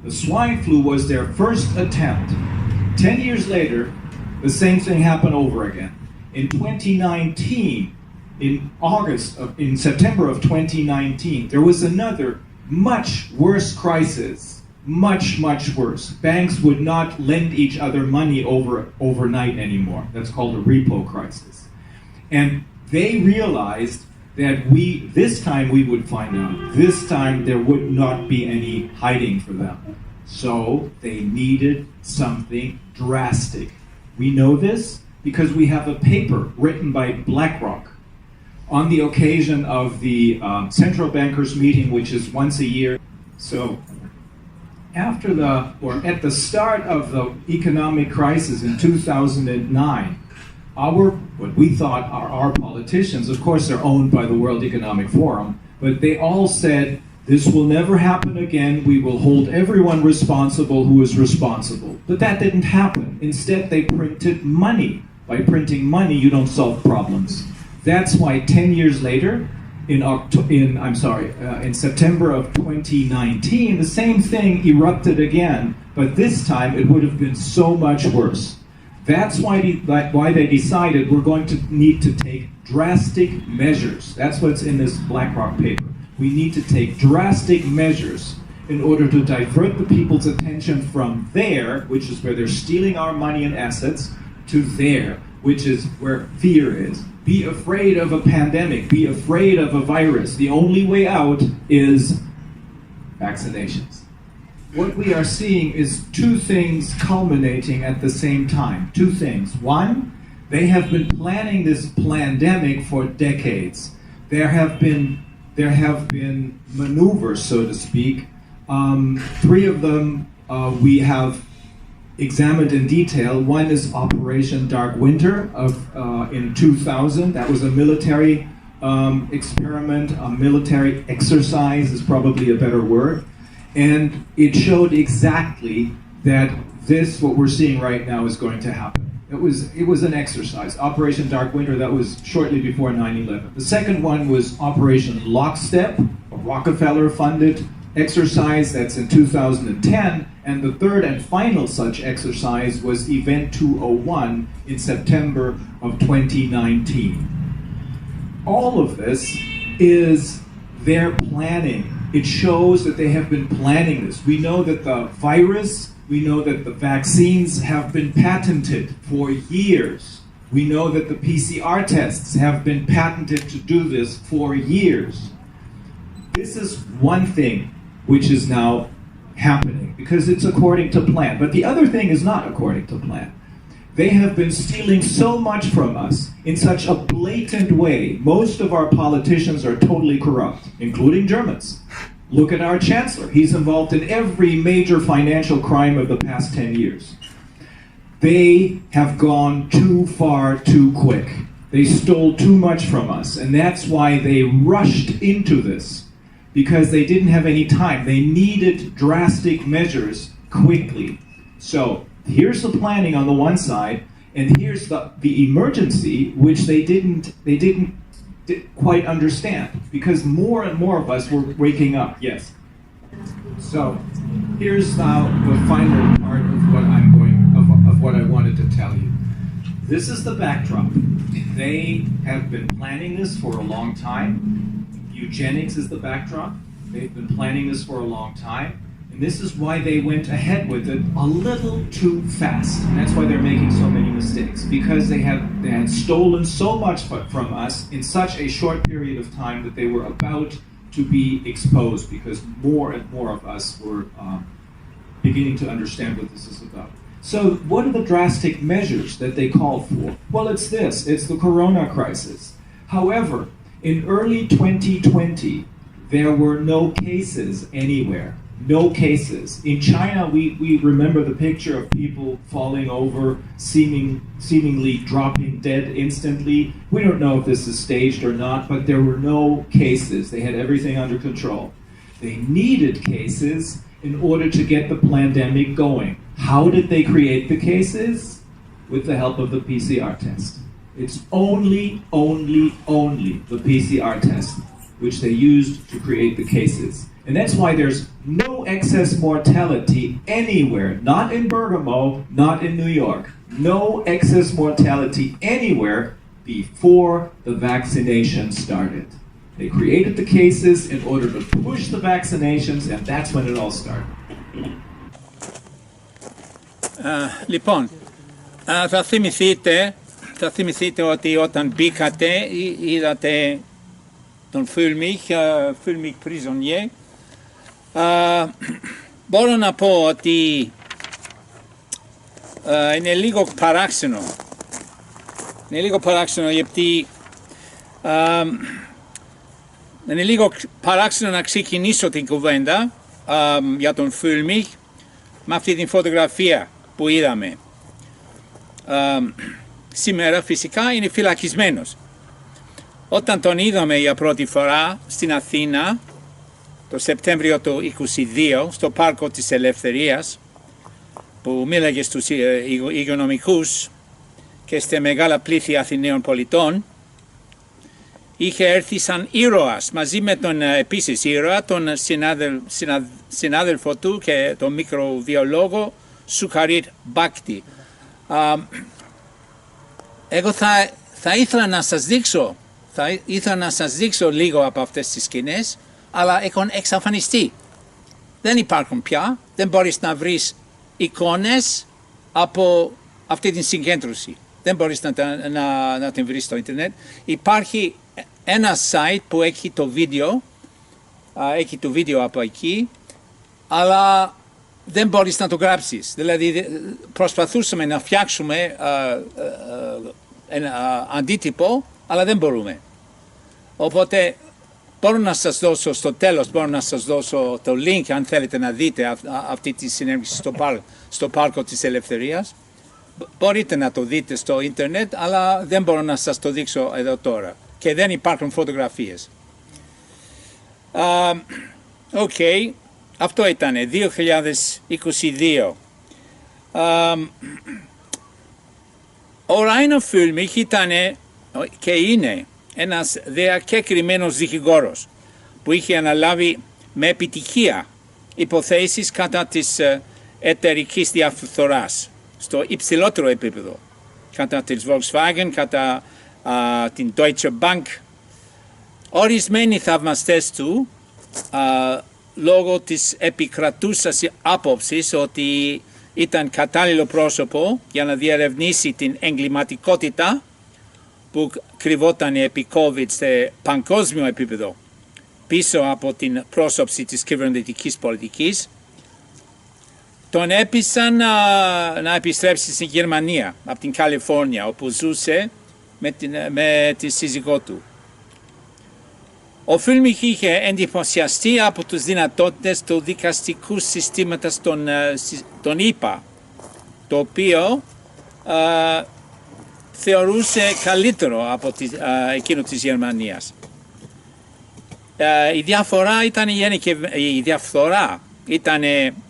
The swine flu was their first attempt. 10 years later, the same thing happened over again. In 2019, in September of 2019, there was another much worse crisis, much worse. Banks would not lend each other money overnight anymore. That's called a repo crisis. And they realized that this time we would find out. This time there would not be any hiding for them. So they needed something drastic. We know this because we have a paper written by BlackRock on the occasion of the central bankers meeting, which is once a year. So at the start of the economic crisis in 2009, what we thought are our politicians, of course they're owned by the World Economic Forum, but they all said, this will never happen again, we will hold everyone responsible who is responsible. But that didn't happen. Instead, they printed money. By printing money, you don't solve problems. That's why 10 years later, in September of 2019, the same thing erupted again, but this time it would have been so much worse. That's why they decided we're going to need to take drastic measures. That's what's in this BlackRock paper. We need to take drastic measures in order to divert the people's attention from there, which is where they're stealing our money and assets, to there, which is where fear is. Be afraid of a pandemic. Be afraid of a virus. The only way out is vaccinations. What we are seeing is two things culminating at the same time. Two things. One, they have been planning this pandemic for decades. There have been maneuvers, so to speak. 3 of them we have examined in detail. One is Operation Dark Winter in 2000. That was a military experiment, a military exercise is probably a better word. And it showed exactly that what we're seeing right now is going to happen. It was an exercise. Operation Dark Winter, that was shortly before 9/11. The second one was Operation Lockstep, a Rockefeller-funded exercise that's in 2010. And the third and final such exercise was Event 201 in September of 2019. All of this is their planning. It shows that they have been planning this. We know that the virus, we know that the vaccines have been patented for years. We know that the PCR tests have been patented to do this for years. This is one thing which is now happening because it's according to plan. But the other thing is not according to plan. They have been stealing so much from us in such a blatant way. Most of our politicians are totally corrupt, including Germans. Look at our chancellor. He's involved in every major financial crime of the past 10 years. They have gone too far too quick. They stole too much from us, and that's why they rushed into this, because they didn't have any time. They needed drastic measures quickly. So here's the planning on the one side, and here's the emergency, which they didn't quite understand, because more and more of us were waking up. Yes. So here's now the final part of what I wanted to tell you. This is the backdrop. They have been planning this for a long time. Eugenics is the backdrop. They've been planning this for a long time. And this is why they went ahead with it a little too fast. And that's why they're making so many mistakes. Because they had stolen so much from us in such a short period of time that they were about to be exposed, because more and more of us were beginning to understand what this is about. So what are the drastic measures that they called for? Well, it's this. It's the corona crisis. However, in early 2020, there were no cases anywhere. No cases. In China, we remember the picture of people falling over, seemingly dropping dead instantly. We don't know if this is staged or not, but there were no cases. They had everything under control. They needed cases in order to get the pandemic going. How did they create the cases? With the help of the PCR test. It's only the PCR test which they used to create the cases. And that's why there's no excess mortality anywhere, not in Bergamo, not in New York. No excess mortality anywhere before the vaccination started. They created the cases in order to push the vaccinations, and that's when it all started. Λοιπόν, θα θυμηθείτε ότι όταν μπήκατε είδατε τον Fuellmich prisonnier. Μπορώ να πω ότι είναι λίγο παράξενο. Είναι λίγο παράξενο γιατί είναι λίγο παράξενο να ξεκινήσω την κουβέντα για τον Fuellmich με αυτή την φωτογραφία που είδαμε. Σήμερα φυσικά είναι φυλακισμένος. Όταν τον είδαμε για πρώτη φορά στην Αθήνα το Σεπτέμβριο του 2022 στο Πάρκο της Ελευθερίας, που μίλαγε στους υγειονομικούς και στα μεγάλα πλήθη Αθηναίων πολιτών, είχε έρθει σαν ήρωας μαζί με τον επίσης ήρωα, τον συνάδελφο του και τον μικροβιολόγο Σουκαρίτ Μπάκτη. Εγώ θα ήθελα να σας δείξω λίγο από αυτές τις σκηνές, αλλά έχουν εξαφανιστεί. Δεν υπάρχουν πια, δεν μπορείς να βρεις εικόνες από αυτή την συγκέντρωση. Δεν μπορείς να την βρεις στο ίντερνετ. Υπάρχει ένα site που έχει το βίντεο από εκεί, αλλά δεν μπορείς να το γράψεις. Δηλαδή προσπαθούσαμε να φτιάξουμε ένα αντίτυπο, αλλά δεν μπορούμε. Οπότε μπορώ να σας δώσω στο τέλος, μπορώ να σας δώσω το link αν θέλετε να δείτε αυτή τη συνέντευξη στο Πάρκο της Ελευθερίας. Μπορείτε να το δείτε στο ίντερνετ, αλλά δεν μπορώ να σας το δείξω εδώ τώρα. Και δεν υπάρχουν φωτογραφίες. Okay. Αυτό ήταν 2022. Ο Reiner Fuellmich ήταν και είναι ένας διακεκριμένος δικηγόρος που είχε αναλάβει με επιτυχία υποθέσεις κατά της εταιρικής διαφθοράς στο υψηλότερο επίπεδο, κατά της Volkswagen, κατά την Deutsche Bank. Ορισμένοι θαυμαστές του, λόγω της επικρατούσας άποψης ότι ήταν κατάλληλο πρόσωπο για να διερευνήσει την εγκληματικότητα που κρυβόταν επί COVID σε παγκόσμιο επίπεδο πίσω από την πρόσωψη της κυβερνητικής πολιτικής, τον έπεισαν να επιστρέψει στην Γερμανία, από την Καλιφόρνια, όπου ζούσε με τη σύζυγό του. Ο Fuellmich είχε εντυπωσιαστεί από τις δυνατότητες του δικαστικού συστήματος των ΗΠΑ, το οποίο θεωρούσε καλύτερο από εκείνο της Γερμανίας. Η διαφθορά ήταν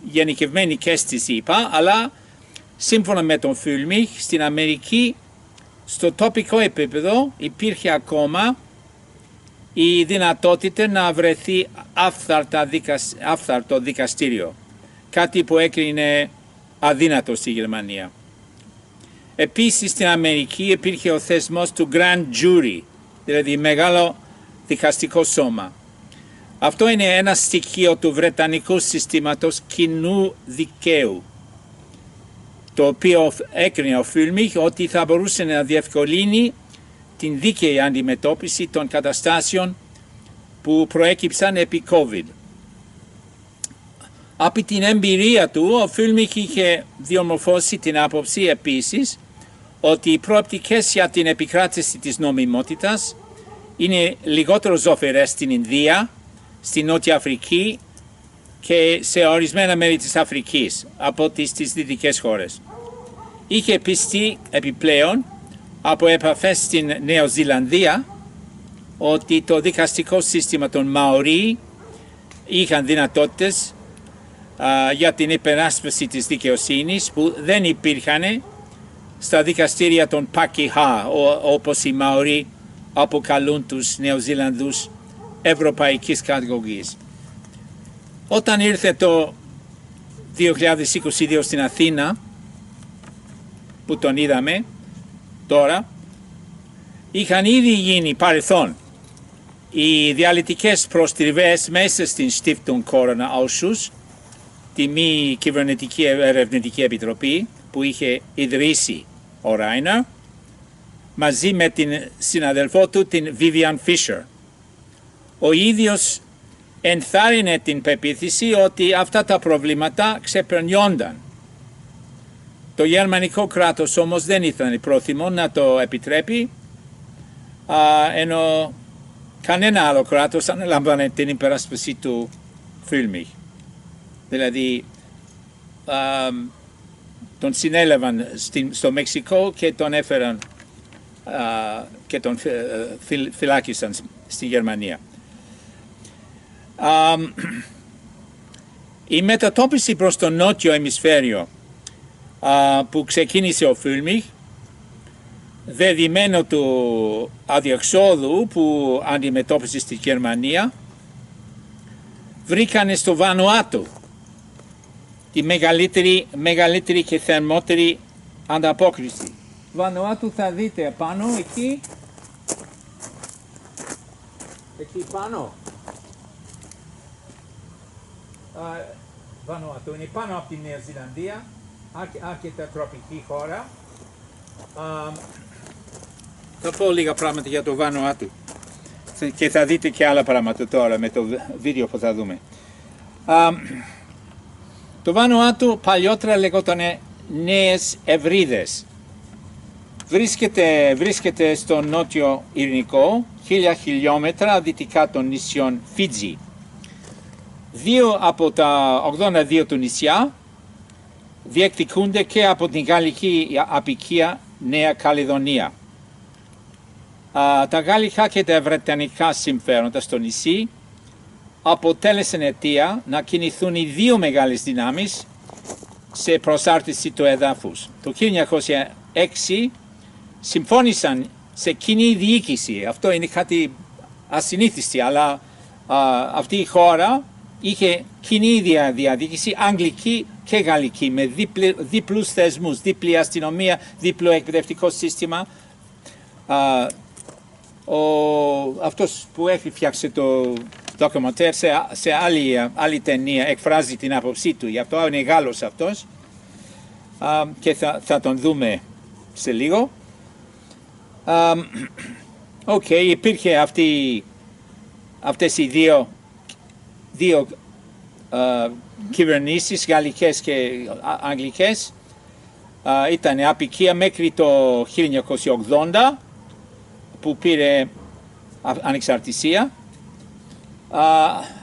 γενικευμένη και στις ΗΠΑ, αλλά σύμφωνα με τον Fuellmich, στην Αμερική, στο τοπικό επίπεδο υπήρχε ακόμα η δυνατότητα να βρεθεί άφθαρτο δικαστήριο, κάτι που έκρινε αδύνατο στη Γερμανία. Επίσης στην Αμερική υπήρχε ο θεσμός του Grand Jury, δηλαδή μεγάλο δικαστικό σώμα. Αυτό είναι ένα στοιχείο του βρετανικού συστήματος κοινού δικαίου, το οποίο έκρινε ο Fuellmich ότι θα μπορούσε να διευκολύνει την δίκαιη αντιμετώπιση των καταστάσεων που προέκυψαν επί COVID. Από την εμπειρία του, ο Fuellmich είχε διαμορφώσει την άποψη επίσης ότι οι προοπτικές για την επικράτηση της νομιμότητας είναι λιγότερο ζωφερές στην Ινδία, στην Νότια Αφρική και σε ορισμένα μέρη της Αφρικής από τις δυτικές χώρες. Είχε πιστεί επιπλέον από επαφές στην Νέα Ζηλανδία ότι το δικαστικό σύστημα των Μαορί είχαν δυνατότητες για την υπεράσπιση της δικαιοσύνης που δεν υπήρχαν στα δικαστήρια των Πακιχά, όπως οι Μαορί αποκαλούν τους Νεοζηλανδούς ευρωπαϊκής καταγωγής. Όταν ήρθε το 2022 στην Αθήνα, που τον είδαμε τώρα, είχαν ήδη γίνει παρελθόν οι διαλυτικές προστριβές μέσα στην Stiftung Corona-Ausschuss, τη μη κυβερνητική ερευνητική επιτροπή που είχε ιδρύσει ο Reiner, μαζί με την συναδελφό του, την Vivian Fischer. Ο ίδιος ενθάρρυνε την πεποίθηση ότι αυτά τα προβλήματα ξεπερνιόνταν. Το γερμανικό κράτος όμως δεν ήταν πρόθυμο να το επιτρέπει, ενώ κανένα άλλο κράτος αναλάμβανε την υπεράσπιση του Fuellmich. Δηλαδή, τον συνέλαβαν στο Μεξικό και τον έφεραν και τον φυλάκισαν στη Γερμανία. Η μετατόπιση προς το νότιο ημισφαίριο που ξεκίνησε ο Fuellmich, δεδομένο του αδιεξόδου που αντιμετώπισε στη Γερμανία, βρήκανε στο Βανουάτου τη μεγαλύτερη και θερμότερη ανταπόκριση. Βανουάτου θα δείτε επάνω, εκεί πάνω. Βανουάτου είναι πάνω από τη Νέα Ζηλανδία, αρκετά τροπική χώρα. Θα πω λίγα πράγματα για το Βανουάτου και θα δείτε και άλλα πράγματα τώρα με το βίντεο που θα δούμε. Το Βανουάτου παλιότερα λεγόταν Νέες Ευρύδες. Βρίσκεται στο νότιο Ειρηνικό, 1000 χιλιόμετρα δυτικά των νησιών Φίτζι. 2 από τα 82 του νησιά διεκδικούνται και από την γαλλική αποικία Νέα Καλιδονία. Τα γαλλικά και τα βρετανικά συμφέροντα στο νησί αποτέλεσαν αιτία να κινηθούν οι δύο μεγάλες δυνάμεις σε προσάρτηση του εδάφους. Το 1906 συμφώνησαν σε κοινή διοίκηση. Αυτό είναι κάτι ασυνήθιστο, αλλά αυτή η χώρα είχε κοινή διαδίκηση, αγγλική και γαλλική, με διπλούς θεσμούς, διπλή αστυνομία, διπλό εκπαιδευτικό σύστημα. Αυτός που έχει φτιάξει το ντοκιμαντέρ σε άλλη ταινία εκφράζει την άποψή του. Γι' αυτό είναι Γάλλος αυτός και θα τον δούμε σε λίγο. Υπήρχε αυτές οι δύο κυβερνήσεις, γαλλικές και αγγλικές. Ήταν απικία μέχρι το 1980 που πήρε ανεξαρτησία.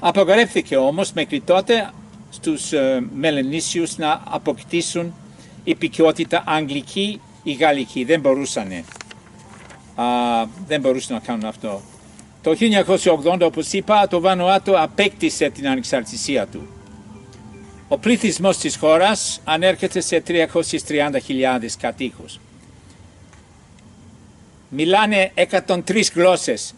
Απαγορεύθηκε όμως μέχρι τότε στους Μελενήσιους να αποκτήσουν υπηκότητα αγγλική ή γαλλική. Δεν μπορούσαν να κάνουν αυτό. Το 1980, όπως είπα, το Βανουάτου απέκτησε την ανεξαρτησία του. Ο πληθυσμός της χώρας ανέρχεται σε 330.000 κατοίκους. Μιλάνε 103 γλώσσες.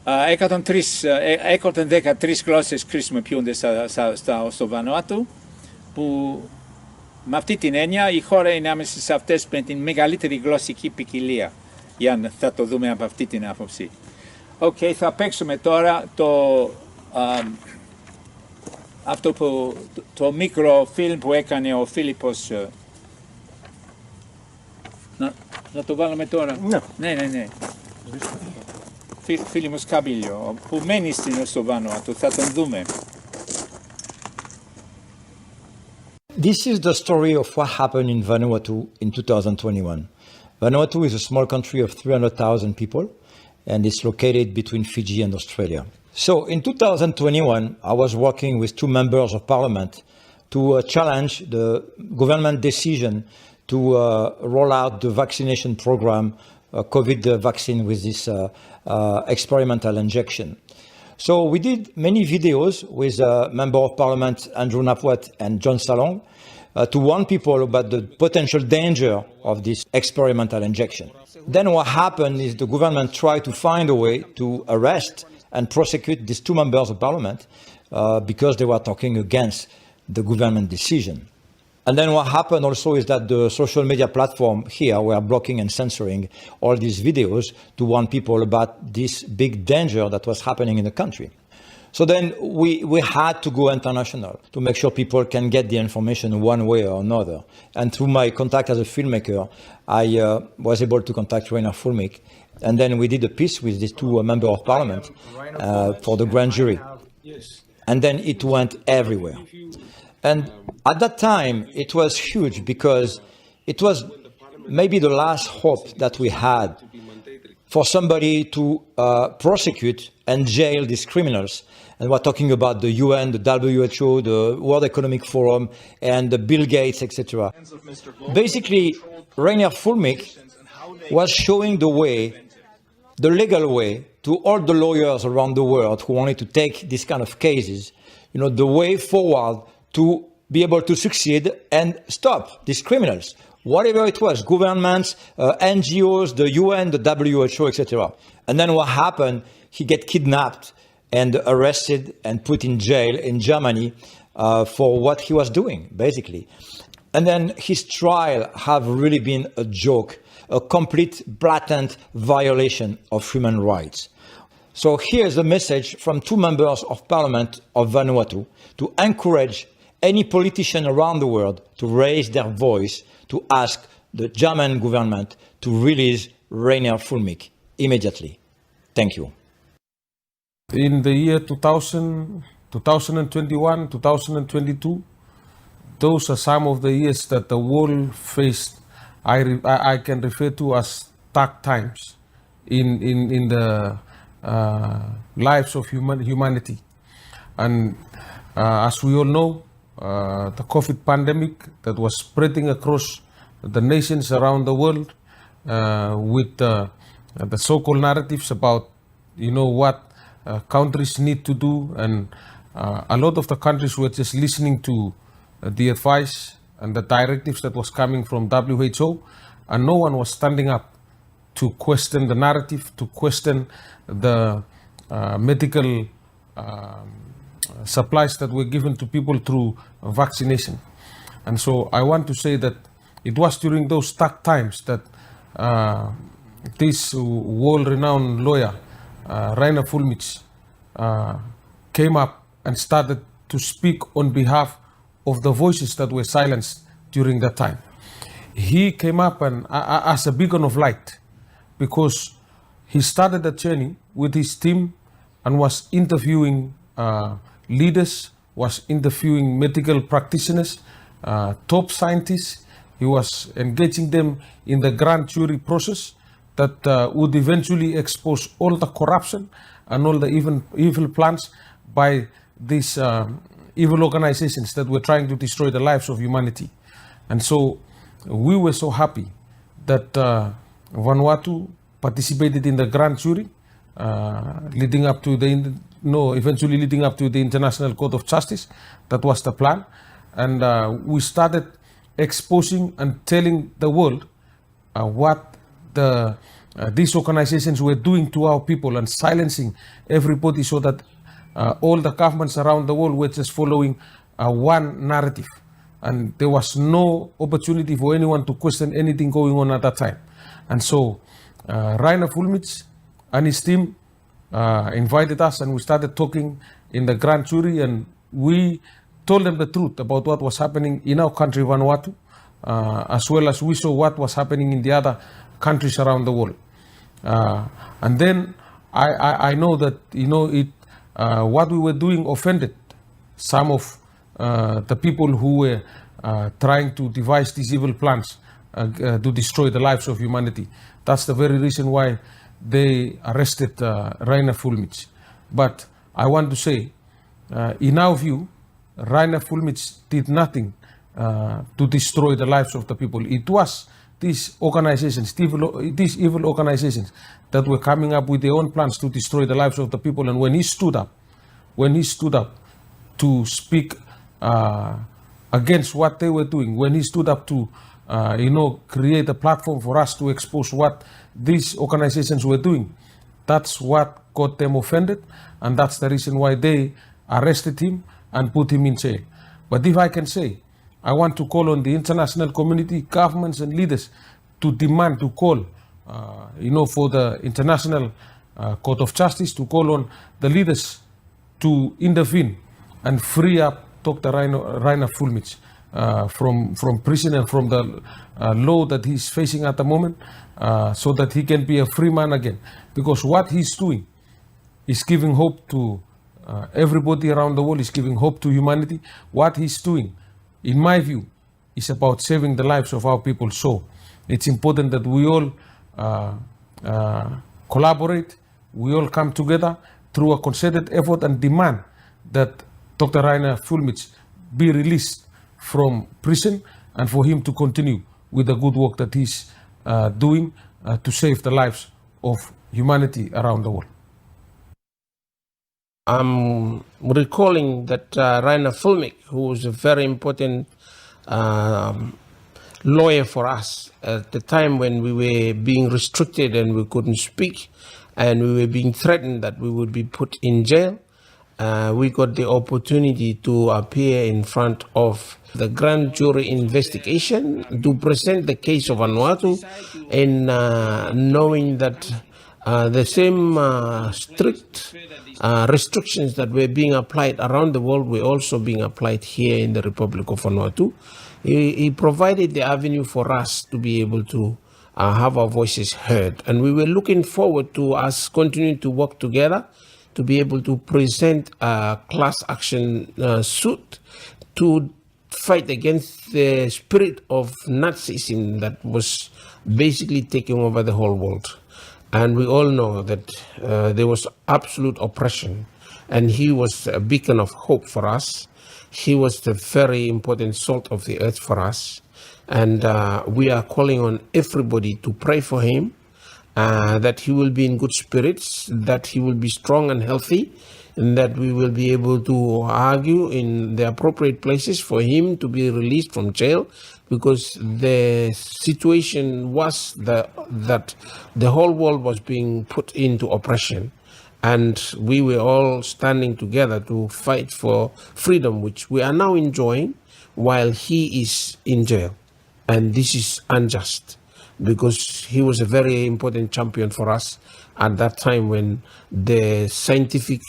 113 γλώσσες χρησιμοποιούνται στο Βανουάτου, που με αυτή την έννοια η χώρα είναι άμεσα σε αυτές με την μεγαλύτερη γλωσσική ποικιλία. Θα το δούμε από αυτή την άποψη. Θα παίξουμε τώρα το μικρό φιλμ που έκανε ο Φίλιππος. Να το βάλουμε τώρα. Ναι. Φίλιππος Καμπίλιο, που μένει στο Βανουάτου, θα τον δούμε. This is the story of what happened in Vanuatu in 2021. Vanuatu is a small country of 300,000 people, and it's located between Fiji and Australia. So in 2021, I was working with two members of parliament to challenge the government decision to roll out the vaccination program, COVID vaccine with this experimental injection. So we did many videos with Member of Parliament Andrew Napwat and John Salong to warn people about the potential danger of this experimental injection. Then what happened is the government tried to find a way to arrest and prosecute these two members of Parliament because they were talking against the government decision. And then what happened also is that the social media platform here were blocking and censoring all these videos to warn people about this big danger that was happening in the country. So then we had to go international to make sure people can get the information one way or another. And through my contact as a filmmaker, I was able to contact Reiner Fuellmich. And then we did a piece with these two members of parliament for the grand jury. And then it went everywhere. And at that time, it was huge because it was maybe the last hope that we had for somebody to prosecute and jail these criminals. And we're talking about the UN, the WHO, the World Economic Forum, and the Bill Gates, etc. Basically, Reiner Fuellmich was showing the way, the legal way, to all the lawyers around the world who wanted to take these kind of cases, the way forward to be able to succeed and stop these criminals, whatever it was, governments, NGOs, the UN, the WHO, etc. And then what happened, he get kidnapped and arrested and put in jail in Germany for what he was doing, basically. And then his trial have really been a joke, a complete blatant violation of human rights. So here's a message from two members of parliament of Vanuatu to encourage any politician around the world to raise their voice to ask the German government to release Reiner Fuellmich immediately. Thank you. In the year 2000, 2021, 2022, those are some of the years that the world faced, I can refer to as dark times in the lives of humanity. And as we all know, the COVID pandemic that was spreading across the nations around the world with the so-called narratives about, what countries need to do. And a lot of the countries were just listening to the advice and the directives that was coming from WHO, and no one was standing up to question the narrative, to question the medical supplies that were given to people through vaccination. And so I want to say that it was during those dark times that this world-renowned lawyer, Reiner Fuellmich, came up and started to speak on behalf of the voices that were silenced during that time. He came up and as a beacon of light, because he started the journey with his team and was interviewing leaders, was interviewing medical practitioners, top scientists. He was engaging them in the grand jury process that would eventually expose all the corruption and all the evil plans by these evil organizations that were trying to destroy the lives of humanity. And so we were so happy that Vanuatu participated in the grand jury, leading up to eventually leading up to the International Court of Justice. That was the plan. And we started exposing and telling the world what these organizations were doing to our people and silencing everybody, so that all the governments around the world were just following one narrative. And there was no opportunity for anyone to question anything going on at that time. And so Reiner Fuellmich and his team invited us, and we started talking in the grand jury, and we told them the truth about what was happening in our country, Vanuatu, as well as we saw what was happening in the other countries around the world. And then I know that, what we were doing offended some of the people who were trying to devise these evil plans to destroy the lives of humanity. That's the very reason why they arrested Reiner Fuellmich. But I want to say, in our view, Reiner Fuellmich did nothing to destroy the lives of the people. It was these organizations, these evil organizations, that were coming up with their own plans to destroy the lives of the people. And when he stood up to speak against what they were doing, when he stood up to create a platform for us to expose what these organizations were doing, that's what got them offended, and that's the reason why they arrested him and put him in jail. But if I can say, I want to call on the international community, governments and leaders to demand, to call, for the International Court of Justice, to call on the leaders to intervene and free up Dr. Reiner Fuellmich from prison and from the law that he's facing at the moment, so that he can be a free man again. Because what he's doing is giving hope to everybody around the world, is giving hope to humanity. What he's doing, in my view, is about saving the lives of our people. So it's important that we all collaborate, we all come together through a concerted effort and demand that Dr. Reiner Fuellmich be released from prison, and for him to continue with the good work that he's doing to save the lives of humanity around the world. I'm recalling that Reiner Fuellmich, who was a very important lawyer for us at the time when we were being restricted and we couldn't speak, and we were being threatened that we would be put in jail. We got the opportunity to appear in front of the grand jury investigation to present the case of Vanuatu, and knowing that the same strict restrictions that were being applied around the world were also being applied here in the Republic of Vanuatu. He provided the avenue for us to be able to have our voices heard, and we were looking forward to us continuing to work together to be able to present a class action suit to fight against the spirit of Nazism that was basically taking over the whole world. And we all know that there was absolute oppression, and he was a beacon of hope for us. He was the very important salt of the earth for us. And we are calling on everybody to pray for him that he will be in good spirits, that he will be strong and healthy, and that we will be able to argue in the appropriate places for him to be released from jail, because the situation was that the whole world was being put into oppression, and we were all standing together to fight for freedom, which we are now enjoying while he is in jail. And this is unjust, because he was a very important champion for us at that time when the scientific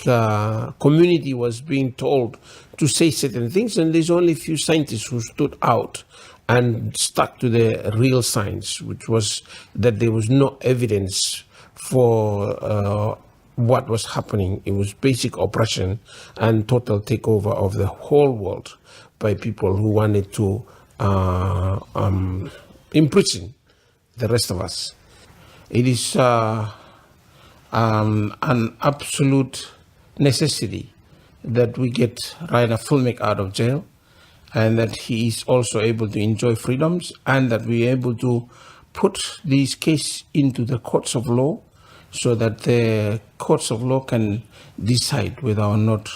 community was being told to say certain things, and there's only a few scientists who stood out and stuck to the real science, which was that there was no evidence for what was happening. It was basic oppression and total takeover of the whole world by people who wanted to imprison the rest of us. It is an absolute necessity that we get Reiner Fuellmich out of jail, and that he is also able to enjoy freedoms, and that we are able to put these cases into the courts of law, so that the courts of law can decide whether or not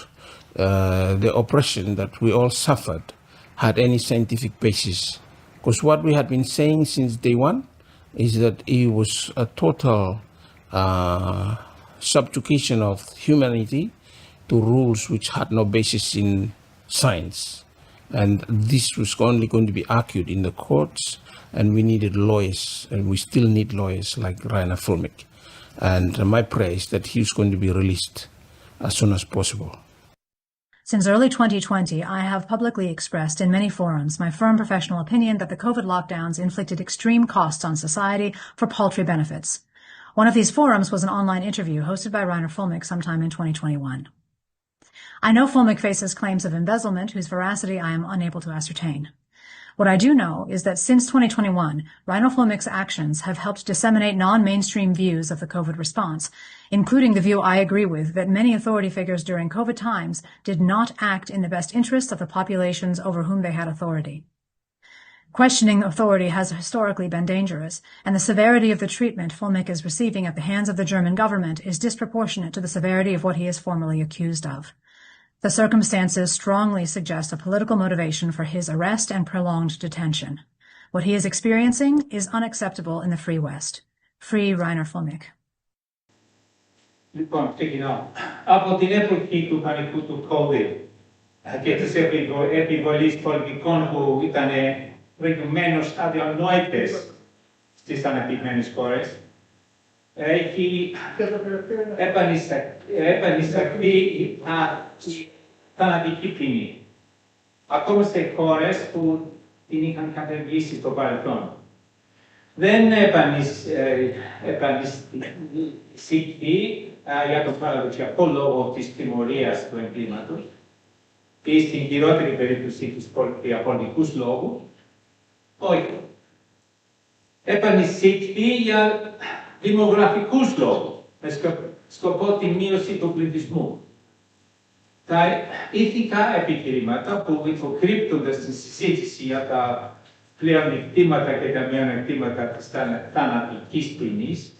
the oppression that we all suffered had any scientific basis. Because what we had been saying since day one is that it was a total subjugation of humanity to rules which had no basis in science. And this was only going to be argued in the courts, and we needed lawyers, and we still need lawyers like Reiner Fuellmich. And my prayer is that he's going to be released as soon as possible. Since early 2020, I have publicly expressed in many forums my firm professional opinion that the COVID lockdowns inflicted extreme costs on society for paltry benefits. One of these forums was an online interview hosted by Reiner Fuellmich sometime in 2021. I know Fuellmich faces claims of embezzlement whose veracity I am unable to ascertain. What I do know is that since 2021, Reiner Fuellmich's actions have helped disseminate non-mainstream views of the COVID response, including the view I agree with that many authority figures during COVID times did not act in the best interests of the populations over whom they had authority. Questioning authority has historically been dangerous, and the severity of the treatment Fuellmich is receiving at the hands of the German government is disproportionate to the severity of what he is formally accused of. The circumstances strongly suggest a political motivation for his arrest and prolonged detention. What he is experiencing is unacceptable in the Free West. Free Reiner Fuellmich. Λοιπόν, ξεκινάω. Από την εποχή του πανικού του COVID και της επιβολής πολιτικών που ήταν προηγουμένως αδιανόητες στις αναπτυγμένες χώρες, έχει επανεισαχθεί η θανατική ποινή. Ακόμα σε χώρες που την είχαν καταργήσει στο παρελθόν. Δεν επανεισήχθη για τον παραδοσιακό λόγο της τιμωρίας του εγκλήματος ή στην χειρότερη περίπτωση για πολιτικούς λόγους. Όχι. Επανεισήχθη για δημογραφικούς λόγους, με σκοπό τη μείωση του πληθυσμού. Τα ηθικά επιχειρήματα που υποκρύπτονται στη συζήτηση για τα πλεονεκτήματα και τα μειονεκτήματα της θανατικής ποινής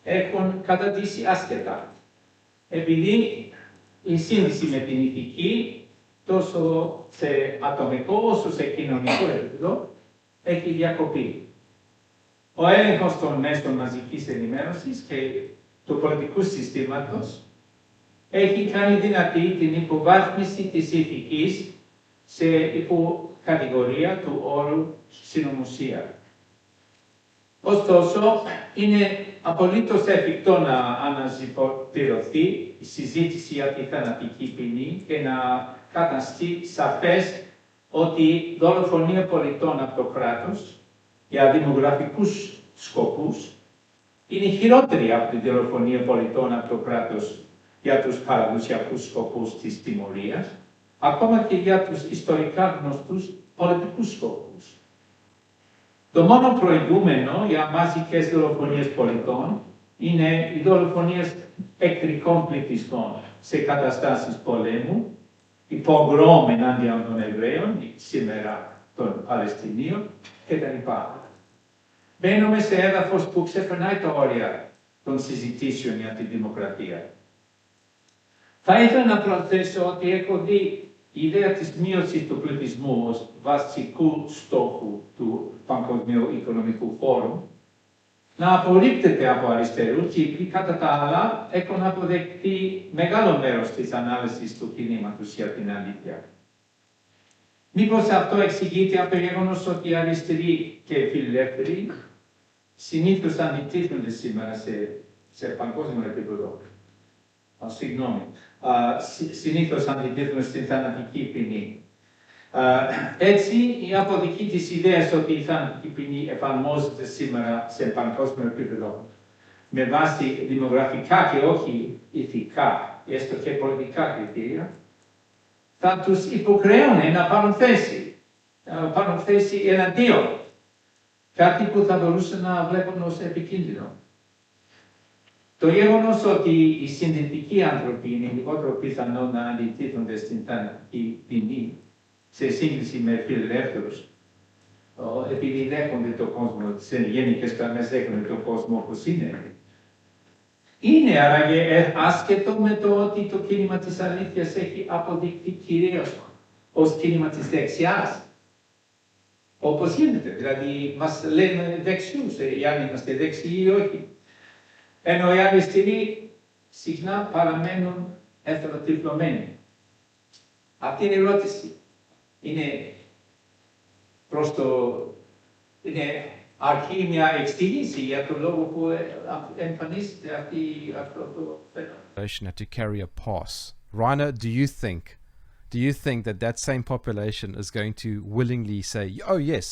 έχουν καταντήσει άσχετα, επειδή η σύνδεση με την ηθική τόσο σε ατομικό όσο σε κοινωνικό επίπεδο έχει διακοπεί. Ο έλεγχος των μέσων μαζικής ενημέρωσης και του πολιτικού συστήματος έχει κάνει δυνατή την υποβάθμιση της ηθικής σε υποκατηγορία του όρου συνωμοσία. Ωστόσο, είναι απολύτως εφικτό να αναζωπηρωθεί η συζήτηση για τη θανατική ποινή και να καταστεί σαφές ότι η δολοφονία πολιτών από το κράτος για δημογραφικούς σκοπούς είναι χειρότερη από τη δολοφονία πολιτών από το κράτος για τους παραδοσιακούς σκοπούς της τιμωρίας, ακόμα και για τους ιστορικά γνωστούς πολιτικούς σκοπούς. Το μόνο προηγούμενο για μαζικές δολοφονίες πολιτών είναι οι δολοφονίες εχθρικών πληθυσμών σε καταστάσεις πολέμου, οι πογκρόμ ενάντια των Εβραίων, σήμερα των Παλαιστινίων κτλ. Μπαίνουμε σε έδαφος που ξεπερνάει τα όρια των συζητήσεων για τη δημοκρατία. Θα ήθελα να προσθέσω ότι έχω δει η ιδέα της μείωσης του πληθυσμού ως βασικού στόχου του Παγκοσμίου Οικονομικού Φόρουμ να απορρίπτεται από αριστερούς και κατά τα άλλα έχουν αποδεχτεί μεγάλο μέρος της ανάλυσης του κινήματος για την αλήθεια. Μήπως αυτό εξηγείται από το γεγονός ότι οι αριστεροί και οι φιλελεύθεροι συνήθως αντιτίθενται σήμερα σε παγκόσμιο επίπεδο. Συνήθως αντιτίθενται στην θανατική ποινή. Έτσι, η αποδοχή της ιδέας ότι η θανατική ποινή εφαρμόζεται σήμερα σε παγκόσμιο επίπεδο με βάση δημογραφικά και όχι ηθικά, έστω και πολιτικά κριτήρια, θα τους υποχρέωνε να πάρουν θέση εναντίον. Κάτι που θα μπορούσε να βλέπουν ως επικίνδυνο. Το γεγονός ότι οι συντηρητικοί άνθρωποι είναι λιγότερο πιθανό να αντιτίθενται στην θανατική ποινή σε σύγκριση με φιλελεύθερους, επειδή δέχονται τον κόσμο, σε γενικές γραμμές δέχονται τον κόσμο όπως είναι άραγε άσχετο με το ότι το κίνημα της αλήθειας έχει αποδειχθεί κυρίως ως κίνημα της δεξιάς. Όπως γίνεται, δηλαδή μας λένε δεξιούς, αν είμαστε δεξιοί ή όχι. Ενώ οι αριστεροί συχνά παραμένουν εθνοτυφλωμένοι. Αυτή είναι η ερώτηση. Είναι είναι αρχή μια εξήγηση για τον λόγο που εμφανίζεται αυτό το φαινόμενο. To carry a pass. Reiner, do you think that same population is going to willingly say, oh yes,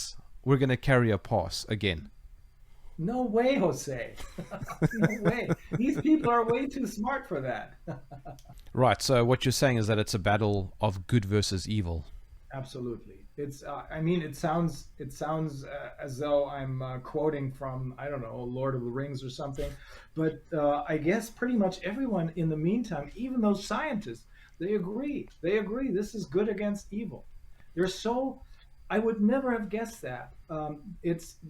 we're going to carry a pass again? No way, Jose. No way. These people are way too smart for that. Right, so what you're saying is that it's a battle of good versus evil. Absolutely. It's I mean it sounds as though I'm quoting from, I don't know, Lord of the Rings or something, but I guess pretty much everyone in the meantime, even those scientists, they agree this is good against evil. I would never have guessed that.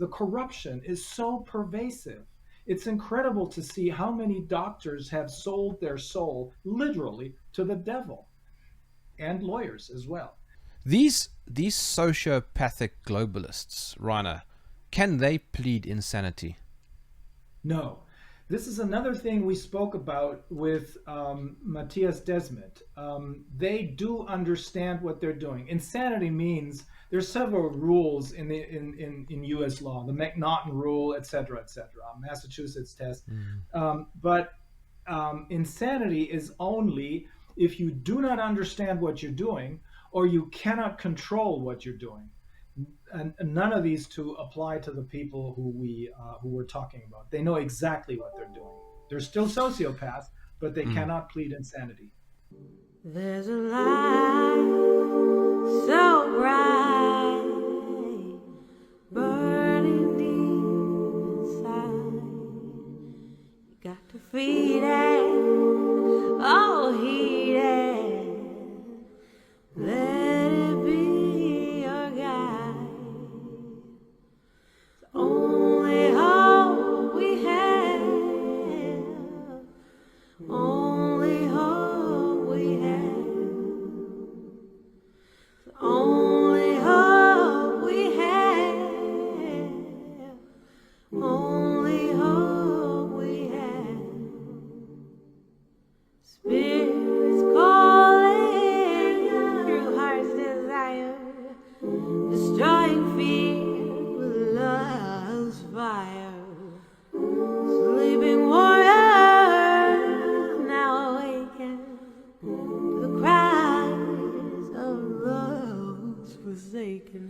The corruption is so pervasive. It's incredible to see how many doctors have sold their soul literally to the devil, and lawyers as well. These sociopathic globalists, Reiner, can they plead insanity? No. This is another thing we spoke about with Matthias Desmet. They do understand what they're doing. Insanity means there's several rules in U.S. law, the McNaughton rule, etc., Massachusetts test. But insanity is only if you do not understand what you're doing, or you cannot control what you're doing. And none of these two apply to the people who we're talking about. They know exactly what they're doing. They're still sociopaths, but they cannot plead insanity. There's a light so bright, burning inside. You got to feed it, oh heat it. Let it be your guide. It's only hope we have. Only hope we have. It's only hope we have. Only hope we have. Spirits calling through heart's desire, destroying fear with love's fire. Sleeping warriors now awaken to the cries of love's forsaken.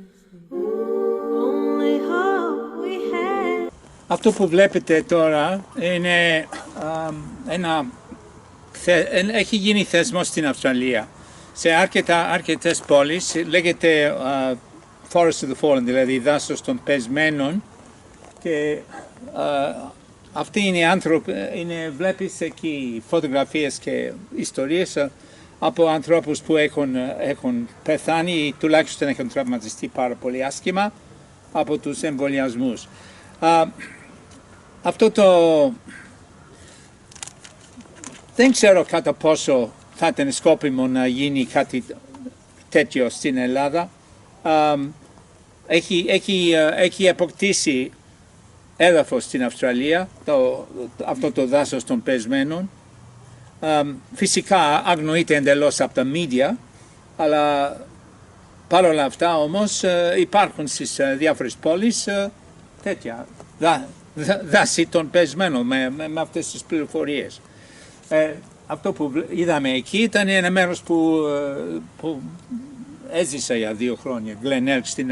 Only hope we have. Αυτό που βλέπετε τώρα είναι έχει γίνει θεσμός στην Αυστραλία. Σε αρκετές πόλεις λέγεται Forest of the Fallen, δηλαδή δάσος των πεσμένων, και αυτοί είναι οι άνθρωποι, βλέπεις εκεί φωτογραφίες και ιστορίες από ανθρώπους που έχουν πεθάνει ή τουλάχιστον έχουν τραυματιστεί πάρα πολύ άσχημα από τους εμβολιασμούς. Αυτό δεν ξέρω κατά πόσο θα ήταν σκόπιμο να γίνει κάτι τέτοιο στην Ελλάδα. Έχει αποκτήσει έδαφος στην Αυστραλία, αυτό το δάσος των πεσμένων. Φυσικά αγνοείται εντελώς από τα media, αλλά παρόλα αυτά όμως υπάρχουν στις διάφορες πόλεις τέτοια δάση των πεσμένων με αυτές τις πληροφορίες. Αυτό που είδαμε εκεί ήταν ένα μέρος που έζησα για 2 χρόνια. Γκλενέλκ στην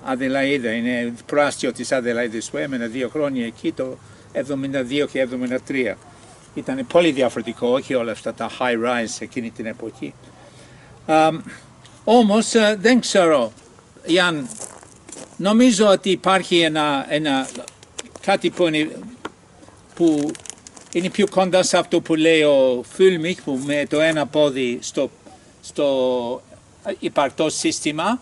Αδελαΐδα, είναι προάστιο της Αδελαΐδας που έμενα 2 χρόνια εκεί το 72 και 73. Ήταν πολύ διαφορετικό, όχι όλα αυτά τα high rise εκείνη την εποχή. Όμως δεν ξέρω, Ιαν, νομίζω ότι υπάρχει κάτι που είναι πιο κοντά σε αυτό που λέει ο Fuellmich, που με το ένα πόδι στο υπαρκτό σύστημα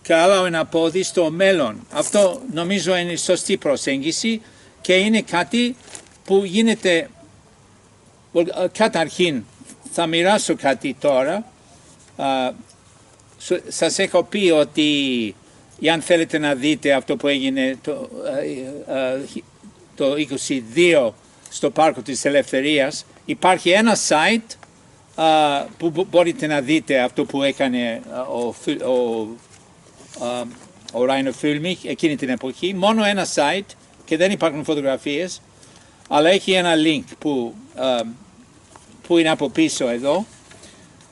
και άλλο ένα πόδι στο μέλλον. Αυτό νομίζω είναι σωστή προσέγγιση και είναι κάτι που γίνεται. Καταρχήν θα μοιράσω κάτι τώρα. Σας έχω πει ότι αν θέλετε να δείτε αυτό που έγινε το 22 στο Πάρκο της Ελευθερίας, υπάρχει ένα site που μπορείτε να δείτε αυτό που έκανε ο Reiner Fuellmich εκείνη την εποχή. Μόνο ένα site και δεν υπάρχουν φωτογραφίες, αλλά έχει ένα link που είναι από πίσω εδώ.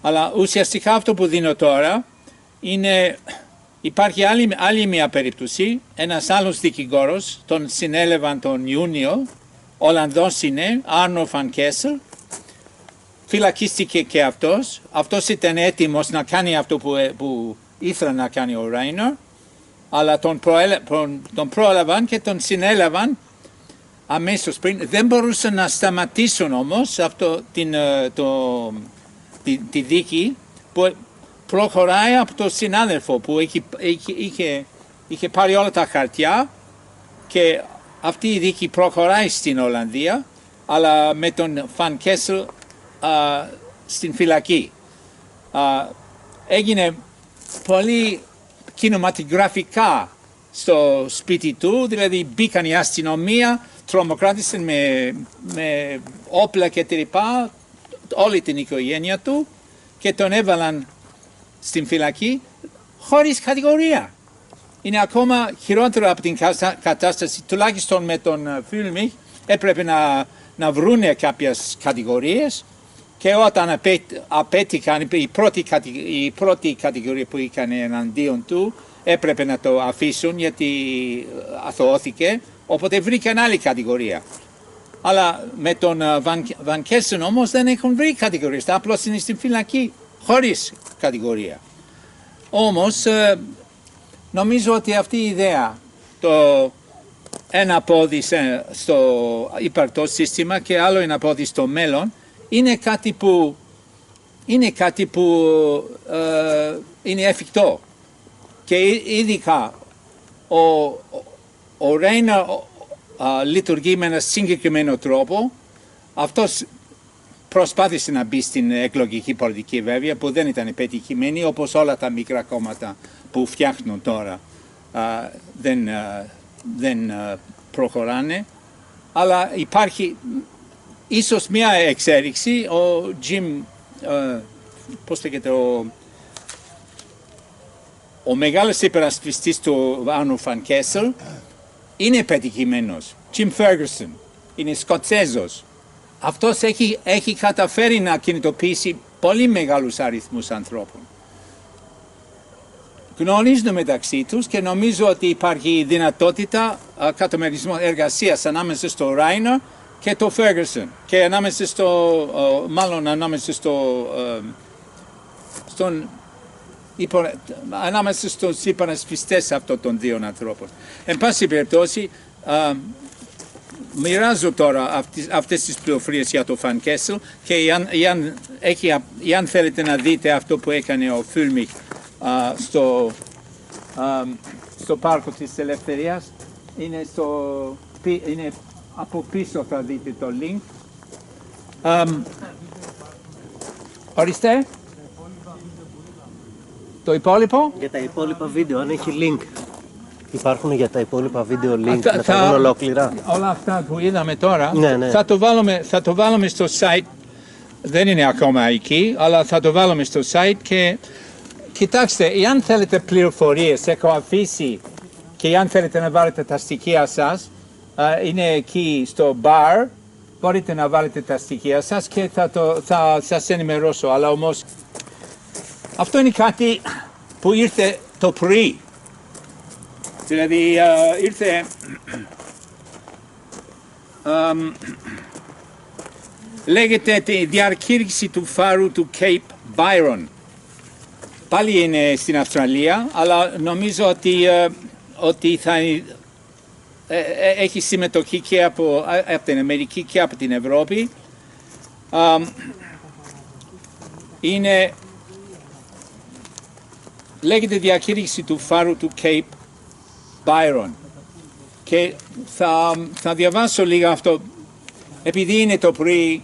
Αλλά ουσιαστικά αυτό που δίνω τώρα είναι, υπάρχει άλλη μια περίπτωση, ένας άλλος δικηγόρος, τον συνέλαβαν τον Ιούνιο, Ολλανδός είναι, Άρνο Φαν Κέσελ, φυλακίστηκε και αυτός. Αυτός ήταν έτοιμος να κάνει αυτό που ήθελε να κάνει ο Reiner, αλλά τον πρόλαβαν και τον συνέλαβαν αμέσως πριν. Δεν μπορούσαν να σταματήσουν όμως τη δίκη που προχωράει από τον συνάδελφο που είχε πάρει όλα τα χαρτιά και αυτή η δίκη προχωράει στην Ολλανδία, αλλά με τον Φαν Κέσελ στην φυλακή. Έγινε πολύ κινηματογραφικά στο σπίτι του, δηλαδή μπήκαν η αστυνομία, τρομοκράτησαν με όπλα και τρυπά όλη την οικογένεια του και τον έβαλαν στην φυλακή χωρίς κατηγορία. Είναι ακόμα χειρότερο από την κατάσταση, τουλάχιστον με τον Fuellmich έπρεπε να βρούνε κάποιες κατηγορίες και όταν απέτυχαν η πρώτη κατηγορία που είχαν εναντίον του έπρεπε να το αφήσουν γιατί αθωώθηκε, οπότε βρήκαν άλλη κατηγορία. Αλλά με τον Βαν Κέσεν όμως δεν έχουν βρει κατηγορίες, απλώς είναι στην φυλακή χωρίς κατηγορία. Όμως νομίζω ότι αυτή η ιδέα, το ένα πόδι στο υπαρκτό σύστημα και άλλο ένα πόδι στο μέλλον, είναι κάτι που είναι εφικτό. Και ειδικά ο Reiner λειτουργεί με ένα συγκεκριμένο τρόπο. Αυτός προσπάθησε να μπει στην εκλογική πολιτική βέβαια, που δεν ήταν πετυχημένη, όπως όλα τα μικρά κόμματα που φτιάχνουν τώρα δεν προχωράνε. Αλλά υπάρχει ίσως μια εξέλιξη. Ο Jim, πώς λέγεται, ο μεγάλος υπερασπιστής του Άρνο Φαν Κέσελ είναι πετυχημένος. Jim Ferguson είναι Σκοτσέζος. Αυτός έχει καταφέρει να κινητοποιήσει πολύ μεγάλους αριθμούς ανθρώπων. Γνωρίζουν μεταξύ τους και νομίζω ότι υπάρχει δυνατότητα καταμερισμού εργασίας ανάμεσα στο Reiner και το Ferguson και ανάμεσα ανάμεσα στους υπερασπιστές αυτών των δύο ανθρώπων. Εν πάση περιπτώσει, μοιράζω τώρα αυτές τις πληροφορίες για το Φαν Κέσελ και αν θέλετε να δείτε αυτό που έκανε ο Fuellmich στο Πάρκο της Ελευθερίας, είναι από πίσω, θα δείτε το link. Ορίστε. Το υπόλοιπο. Για τα υπόλοιπα βίντεο, αν έχει link. Υπάρχουν για τα υπόλοιπα βίντεο link να τα δουν ολόκληρα. Όλα αυτά που είδαμε τώρα, ναι. θα το βάλουμε στο site. Δεν είναι ακόμα εκεί, αλλά θα το βάλουμε στο site και κοιτάξτε, εάν θέλετε πληροφορίες, έχω αφήσει και αν θέλετε να βάλετε τα στοιχεία σας, είναι εκεί στο bar, μπορείτε να βάλετε τα στοιχεία σας και θα σας ενημερώσω, αλλά όμως αυτό είναι κάτι που ήρθε το πρωί. Δηλαδή ήρθε λέγεται τη διακήρυξη του φάρου του Cape Byron. Πάλι είναι στην Αυστραλία, αλλά νομίζω ότι θα έχει συμμετοχή και από την Αμερική και από την Ευρώπη. Λέγεται διακήρυξη του φάρου του Cape Byron. Και θα διαβάσω λίγα αυτό. Επειδή είναι το πρωί,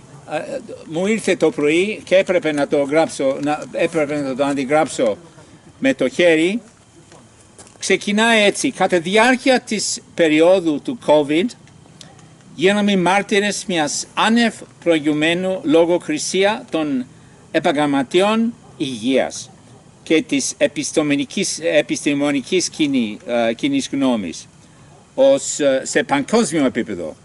μου ήρθε το πρωί και έπρεπε να το αντιγράψω με το χέρι. Ξεκινάει έτσι. Κατά διάρκεια της περίοδου του COVID, γίναμε μάρτυρες μιας άνευ προηγουμένου λογοκρισία των επαγγελματιών υγείας και της επιστημονικής κοινής γνώμης σε παγκόσμιο επίπεδο.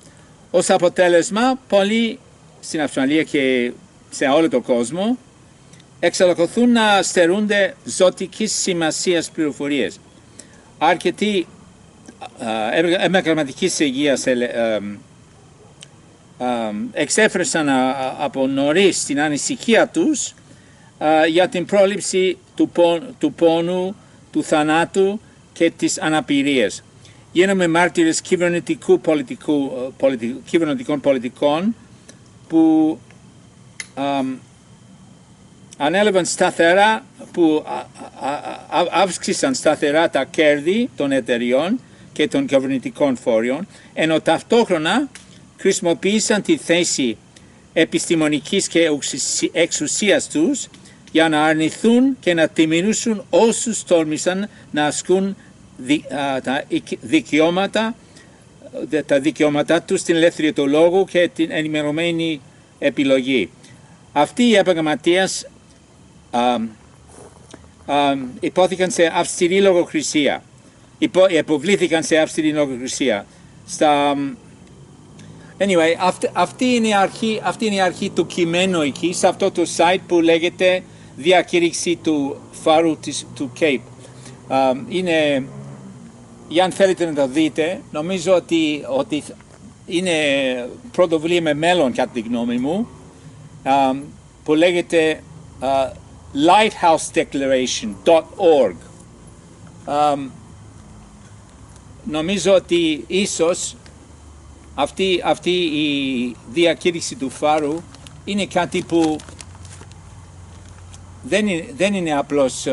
Ως αποτέλεσμα, πολλοί στην Αυστραλία και σε όλο τον κόσμο εξακολουθούν να στερούνται ζωτικής σημασίας πληροφορίες. Αρκετοί επαγγελματικής υγείας εξέφρασαν από νωρίς την ανησυχία τους για την πρόληψη του πόνου, του θανάτου και της αναπηρίας. Γίναμε μάρτυρες κυβερνητικών πολιτικών που ανέλαβαν σταθερά, που αύξησαν σταθερά τα κέρδη των εταιριών και των κυβερνητικών φορέων, ενώ ταυτόχρονα χρησιμοποίησαν τη θέση επιστημονικής και εξουσίας τους για να αρνηθούν και να τιμωρήσουν όσους τόλμησαν να ασκούν τα δικαιώματά τους στην ελευθερία του λόγου και την ενημερωμένη επιλογή. Αυτοί οι επαγγελματίες υπόθηκαν σε αυστηρή λογοκρισία. Υποβλήθηκαν σε αυστηρή λογοκρισία. Anyway, αυτή είναι η αρχή του κειμένου εκεί, σε αυτό το site που λέγεται διακήρυξη του φάρου του Cape. Είναι, αν θέλετε να το δείτε, νομίζω ότι είναι πρωτοβουλία με μέλλον κατά τη γνώμη μου, που λέγεται lighthousedeclaration.org. Νομίζω ότι ίσως αυτή η διακήρυξη του φάρου είναι κάτι που δεν είναι απλώς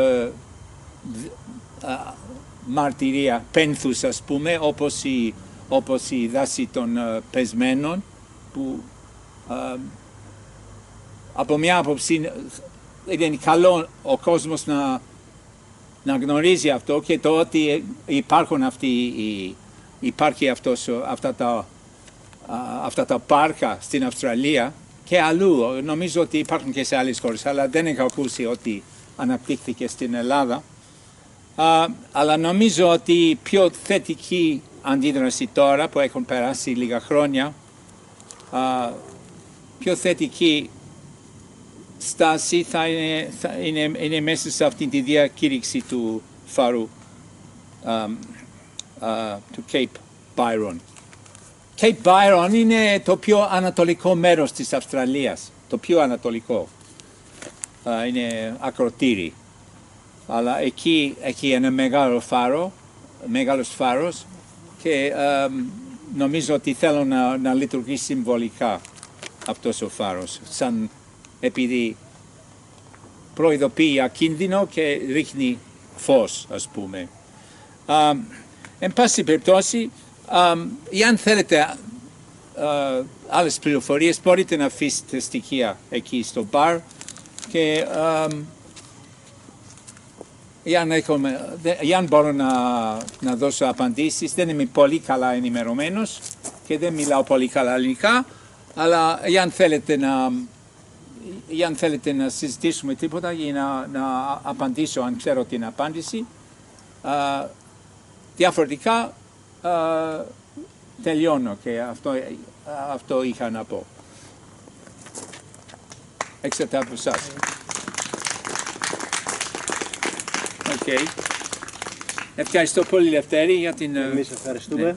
μαρτυρία πένθους, ας πούμε, όπως η δάση των πεσμένων, που από μια άποψη είναι καλό ο κόσμος να γνωρίζει αυτό, και το ότι υπάρχει αυτά τα πάρκα στην Αυστραλία και αλλού. Νομίζω ότι υπάρχουν και σε άλλες χώρες, αλλά δεν έχω ακούσει ότι αναπτύχθηκε στην Ελλάδα. Αλλά νομίζω ότι η πιο θετική αντίδραση τώρα που έχουν περάσει λίγα χρόνια, πιο θετική στάση θα είναι μέσα σε αυτή τη διακήρυξη του φάρου του Cape Byron. Cape Byron είναι το πιο ανατολικό μέρος της Αυστραλίας, το πιο ανατολικό. Είναι ακροτήρι. Αλλά εκεί είναι μεγάλος φάρος και νομίζω ότι θέλω να λειτουργήσει συμβολικά αυτός ο φάρος, επειδή προειδοποιεί για κίνδυνο και ρίχνει φως, ας πούμε. Εν πάση περιπτώσει, Ή αν θέλετε άλλες πληροφορίες, μπορείτε να αφήσετε στοιχεία εκεί στο μπαρ και αν μπορώ να δώσω απαντήσεις, δεν είμαι πολύ καλά ενημερωμένος και δεν μιλάω πολύ καλά ελληνικά, αλλά αν θέλετε να συζητήσουμε τίποτα ή να απαντήσω αν ξέρω την απάντηση, διαφορετικά τελειώνω και αυτό είχα να πω. Εξαρτάται από εσάς. Okay. Ευχαριστώ πολύ, Λευτέρη, για την... Εμείς ευχαριστούμε.